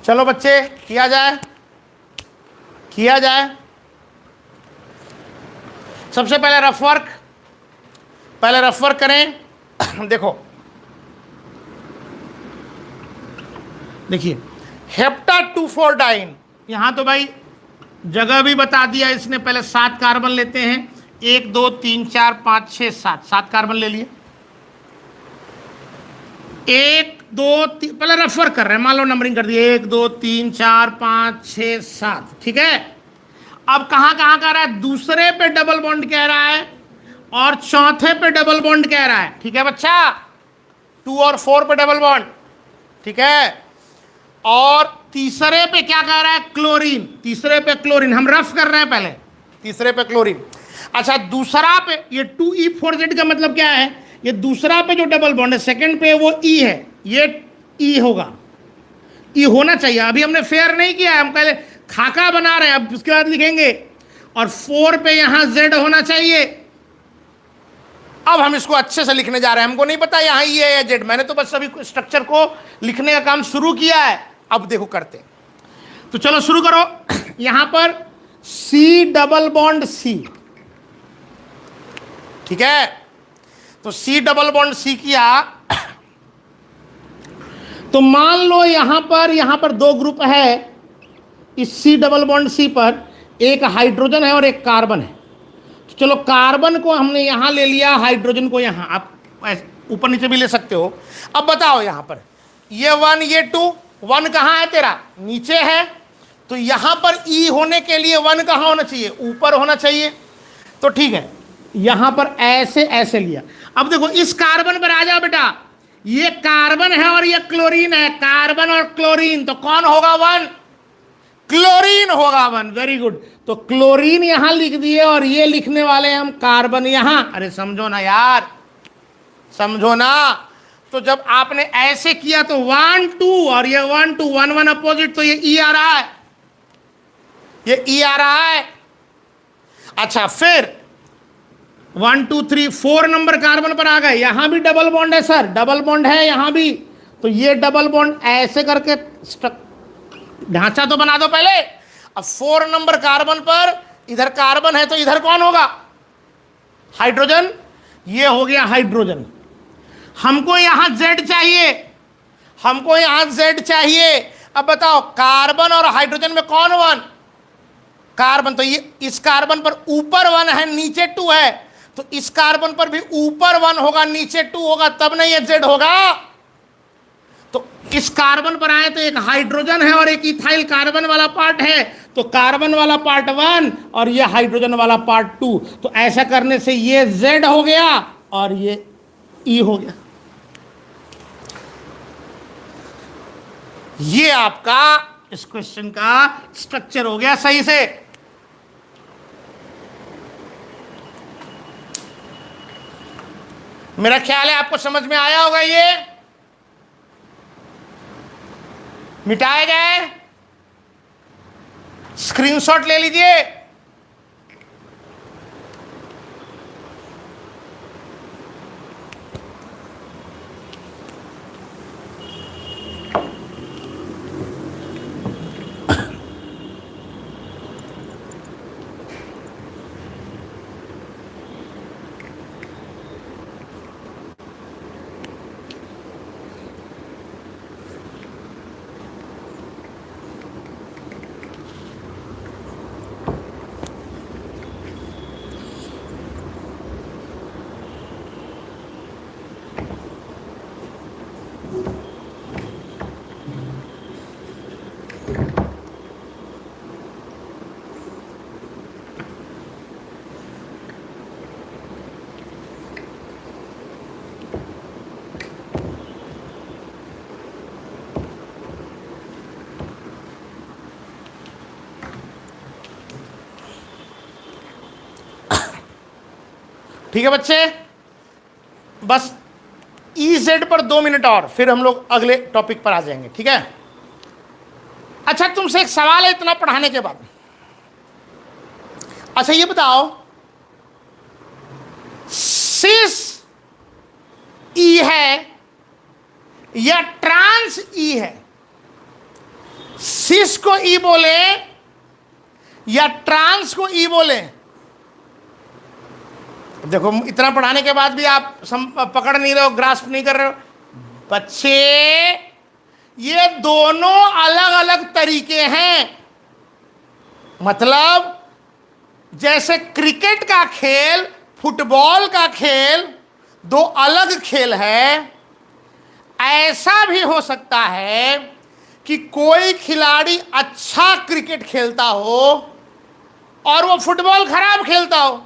चलो बच्चे, किया जाए, किया जाए। सबसे पहले रफ वर्क, पहले रफ वर्क करें। देखो, देखिए, हेप्टा-2,4-डाइन, यहां तो भाई जगह भी बता दिया इसने। पहले 7 कार्बन लेते हैं, 1 2 3 4 5 6 7, 7 कार्बन ले लिए। 1 2 3, पहले रेफर कर रहे हैं, मान लो नंबरिंग कर दिए, 1 2 3 4 5 6 7, ठीक है। अब कहां कहां कह रहा है, दूसरे पे डबल बॉन्ड कह रहा है और चौथे पे डबल बॉन्ड कह रहा है, ठीक है बच्चा। 2 और 4 पे डबल बॉन्ड, ठीक है। और तीसरे पे क्या कह रहा है, क्लोरीन, तीसरे पे क्लोरीन, हम रफ कर रहे हैं पहले, तीसरे पे क्लोरीन। अच्छा, दूसरा पे ये 2E4Z का मतलब क्या है, ये दूसरा पे जो डबल बॉन्ड है सेकंड पे वो E है, ये E होगा, E होना चाहिए। अभी हमने फेयर नहीं किया है, हम पहले खाका बना रहे हैं, अब उसके बाद लिखेंगे। और 4 पे यहां Z होना चाहिए। अब हम इसको अच्छे से लिखने जा रहे हैं, हमको नहीं पता यहां E है या Z, मैंने तो बस अभी स्ट्रक्चर को लिखने का काम शुरू किया है। अब देखो करते हैं, तो चलो शुरू करो। यहां पर C डबल बॉन्ड C, ठीक है। तो C डबल बॉन्ड C किया, तो मान लो यहां पर 2 ग्रुप है इस C डबल बॉन्ड C पर, एक हाइड्रोजन है और एक कार्बन है। तो चलो कार्बन को हमने यहां ले लिया, हाइड्रोजन को यहां, आप ऊपर नीचे भी ले सकते हो। अब बताओ यहां पर ये 1 ये 2, 1 कहां है तेरा, नीचे है। तो यहां पर E होने के लिए 1 कहां होना चाहिए, ऊपर होना चाहिए। तो ठीक है, यहां पर ऐसे ऐसे लिया। अब देखो इस कार्बन पर आ जाओ बेटा, ये कार्बन है और ये क्लोरीन है, कार्बन और क्लोरीन, तो कौन होगा 1, क्लोरीन होगा 1। वेरी गुड, तो क्लोरीन यहां लिख दिए और ये लिखने वाले हम कार्बन यहां। अरे समझो ना यार, समझो ना। तो जब आपने ऐसे किया तो 1 2 और ये 1 2 1 1 अपोजिट, तो ये E आ रहा है, ये E आ रहा है। अच्छा, फिर 1 2 3 4 नंबर कार्बन पर आ गए, यहां भी डबल बॉन्ड है सर, डबल बॉन्ड है यहां भी। तो ये डबल बॉन्ड ऐसे करके ढांचा तो बना दो पहले। अब 4 नंबर कार्बन पर इधर कार्बन है, तो इधर कौन होगा, हाइड्रोजन, ये हो गया हाइड्रोजन। हमको यहां Z चाहिए, हमको यहां Z चाहिए। अब बताओ कार्बन और हाइड्रोजन में कौन 1, कार्बन। तो ये इस कार्बन पर ऊपर 1 है, नीचे 2 है, तो इस कार्बन पर भी ऊपर 1 होगा, नीचे 2 होगा, तब ना ये Z होगा। तो इस कार्बन पर आए तो एक हाइड्रोजन है और एक इथाइल कार्बन वाला पार्ट है, तो कार्बन वाला पार्ट 1 और ये हाइड्रोजन वाला पार्ट 2। तो ऐसा करने से ये Z हो गया और ये E हो गया। ये आपका इस क्वेश्चन का स्ट्रक्चर हो गया सही से। मेरा ख्याल है आपको समझ में आया होगा। ये मिटाए गए, स्क्रीनशॉट ले लीजिए। ठीक है बच्चे, बस EZ पर 2 मिनट और, फिर हम लोग अगले टॉपिक पर आ जाएंगे, ठीक है। अच्छा, तुमसे एक सवाल है इतना पढ़ाने के बाद। अच्छा ये बताओ, सिस E है या ट्रांस E है, सिस को ई बोले या ट्रांस को ई बोले? देखो इतना पढ़ाने के बाद भी आप पकड़ नहीं रहे हो, ग्रास्प नहीं कर रहे हो बच्चे। ये दोनों अलग अलग तरीके हैं। मतलब जैसे क्रिकेट का खेल, फुटबॉल का खेल दो अलग खेल है, ऐसा भी हो सकता है कि कोई खिलाड़ी अच्छा क्रिकेट खेलता हो और वो फुटबॉल खराब खेलता हो।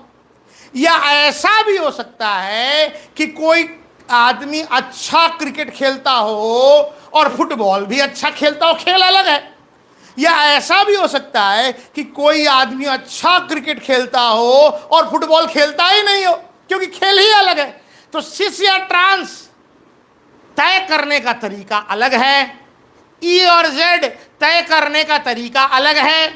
या ऐसा भी हो सकता है कि कोई आदमी अच्छा क्रिकेट खेलता हो और फुटबॉल भी अच्छा खेलता हो, खेल अलग है। या ऐसा भी हो सकता है कि कोई आदमी अच्छा क्रिकेट खेलता हो और फुटबॉल खेलता ही नहीं हो, क्योंकि खेल ही अलग है। तो सिस या ट्रांस तय करने का तरीका अलग है, ई और जेड तय करने का तरीका अलग है,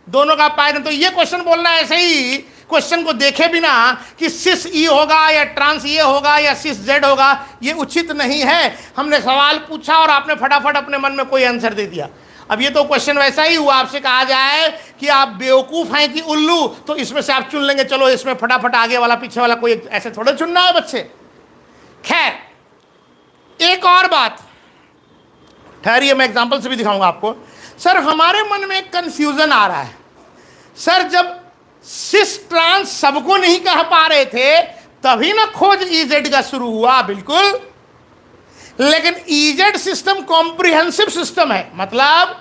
दोनों का पायदान। तो ये क्वेश्चन बोलना ऐसे ही क्वेश्चन को देखे बिना कि सिस ई होगा या ट्रांस ये होगा या सिस जेड होगा, ये उचित नहीं है। हमने सवाल पूछा और आपने फटाफट अपने मन में कोई आंसर दे दिया। अब ये तो क्वेश्चन वैसा ही हुआ, आपसे कहा जाए कि आप बेवकूफ हैं कि उल्लू, तो इसमें से आप चुन लेंगे, चलो इसमें फटाफट आगे वाला पीछे वाला, कोई ऐसे थोड़े चुनना है बच्चे। खैर, एक और बात ठहरिए, मैं एग्जांपल से भी दिखाऊंगा आपको। सर हमारे मन में एक कंफ्यूजन आ रहा है, सर जब सिस ट्रांस सबको नहीं कह पा रहे थे तभी ना खोज ईजेड का शुरू हुआ, बिल्कुल। लेकिन ईजेड सिस्टम कॉम्प्रिहेंसिव सिस्टम है, मतलब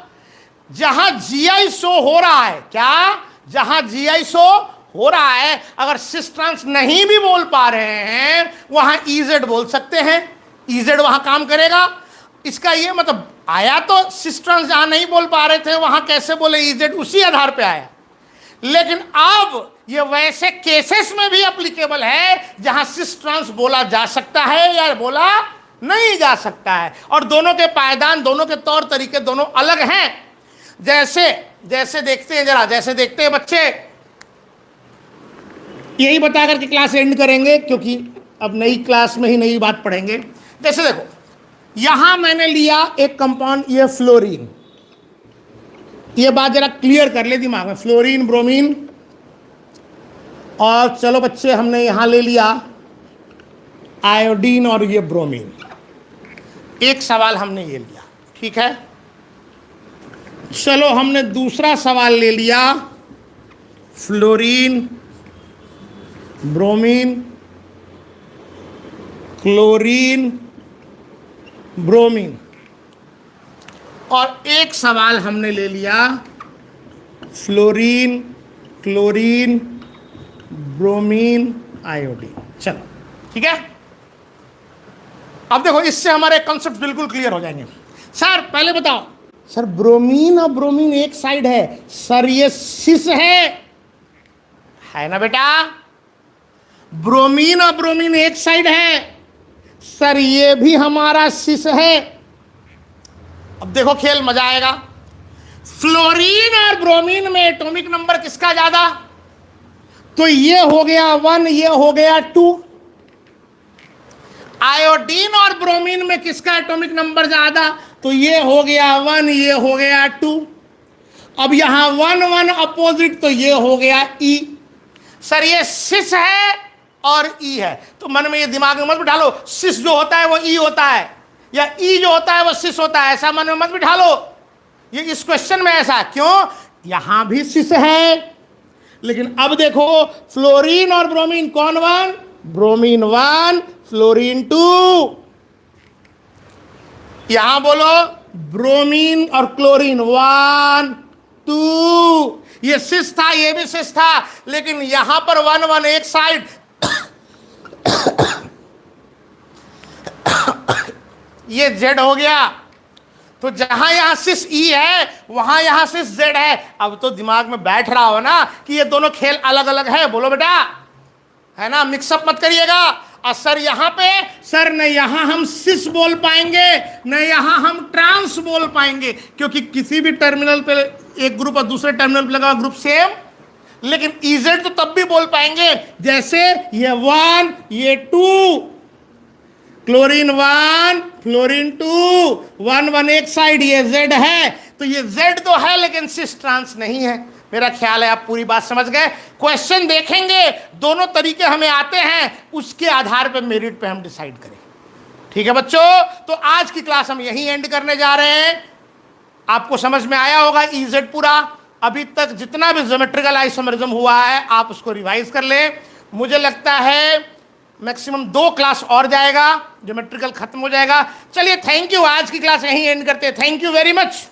जहां जीआई शो हो रहा है, क्या जहां जीआई शो हो रहा है, अगर सिस ट्रांस नहीं भी बोल पा रहे हैं वहां ईजेड बोल सकते हैं, ईजेड वहां काम करेगा। इसका ये मतलब आया तो सिस ट्रांस जहां नहीं बोल पा रहे थे वहां कैसे बोले ईजेड, उसी आधार पे आया। लेकिन अब ये वैसे केसेस में भी एप्लीकेबल है जहां सिस ट्रांस बोला जा सकता है या बोला नहीं जा सकता है, और दोनों के पायदान, दोनों के तौर तरीके दोनों अलग हैं। जैसे जैसे देखते हैं, जरा जैसे देखते हैं बच्चे, यही बता करके क्लास एंड करेंगे क्योंकि अब नई क्लास में ही नई बात पढ़ेंगे। जैसे देखो यहां मैंने लिया एक कंपाउंड, ये फ्लोरीन, ये बात जरा क्लियर कर ले दिमाग में, फ्लोरीन ब्रोमीन। और चलो बच्चे हमने यहां ले लिया आयोडीन और ये ब्रोमीन। एक सवाल हमने ये लिया, ठीक है। चलो हमने दूसरा सवाल ले लिया, फ्लोरीन ब्रोमीन क्लोरीन ब्रोमीन। और एक सवाल हमने ले लिया फ्लोरीन क्लोरीन ब्रोमीन आयोडीन। चलो ठीक है। अब देखो इससे हमारे कॉन्सेप्ट बिल्कुल क्लियर हो जाएंगे। सर पहले बताओ, सर ब्रोमीन और ब्रोमीन एक साइड है, सर ये सिस है ना बेटा? ब्रोमीन और ब्रोमीन एक साइड है, सर ये भी हमारा सिस है। अब देखो खेल मजा आएगा। फ्लोरीन और ब्रोमीन में एटॉमिक नंबर किसका ज्यादा? तो ये हो गया 1, ये हो गया 2। आयोडीन और ब्रोमीन में किसका एटॉमिक नंबर ज्यादा? तो ये हो गया 1, ये हो गया 2। अब यहां 1 1 अपोजिट, तो ये हो गया ई। सर ये सिस है और ई है, तो मन में ये दिमाग में मत बिठा लो सिस जो होता है वो ई होता है या ई जो होता है वो सिस होता है, ऐसा मन में मत बिठा लो। ये इस क्वेश्चन में ऐसा क्यों? यहां भी सिस है, लेकिन अब देखो फ्लोरीन और ब्रोमीन कौन 1? Bromine 1 fluorine 2। यहां बोलो ब्रोमीन और क्लोरीन 1 2। ये सिस था, ये भी सिस था, लेकिन यहां पर 1 1 एक साइड ये जेड हो गया। तो जहां यहां सिस ई है वहां यहां सिस जेड है। अब तो दिमाग में बैठ रहा हो ना कि ये दोनों खेल अलग अलग है, बोलो बेटा, है ना? मिक्सअप मत करिएगा। और सर यहाँ पे, सर न यहाँ हम सिस बोल पाएंगे न यहाँ हम ट्रांस बोल पाएंगे, क्योंकि किसी भी टर्मिनल पे एक ग्रुप और दूसरे टर्मिनल पे लगा ग्रुप सेम, लेकिन इजेड तो तब भी बोल पाएंगे जैसे ये 1 ये 2, क्लोरीन 1 फ्लोरीन 2, 1 1 एक साइड, ये जेड है। तो ये Z तो है लेकिन सिस ट्रांस नहीं है। मेरा ख्याल है आप पूरी बात समझ गए। क्वेश्चन देखेंगे, दोनों तरीके हमें आते हैं, उसके आधार पर मेरिट पे हम डिसाइड करें। ठीक है बच्चों, तो आज की क्लास हम यहीं एंड करने जा रहे हैं। आपको समझ में आया होगा EZ पूरा। अभी तक जितना भी ज्योमेट्रिकल आइसोमेरिज्म हुआ है आप उसको रिवाइज कर लें। मुझे लगता है मैक्सिमम 2 क्लास और जाएगा, ज्योमेट्रिकल खत्म हो जाएगा। चलिए थैंक यू, आज की क्लास यहीं एंड करते हैं। Thank you very much.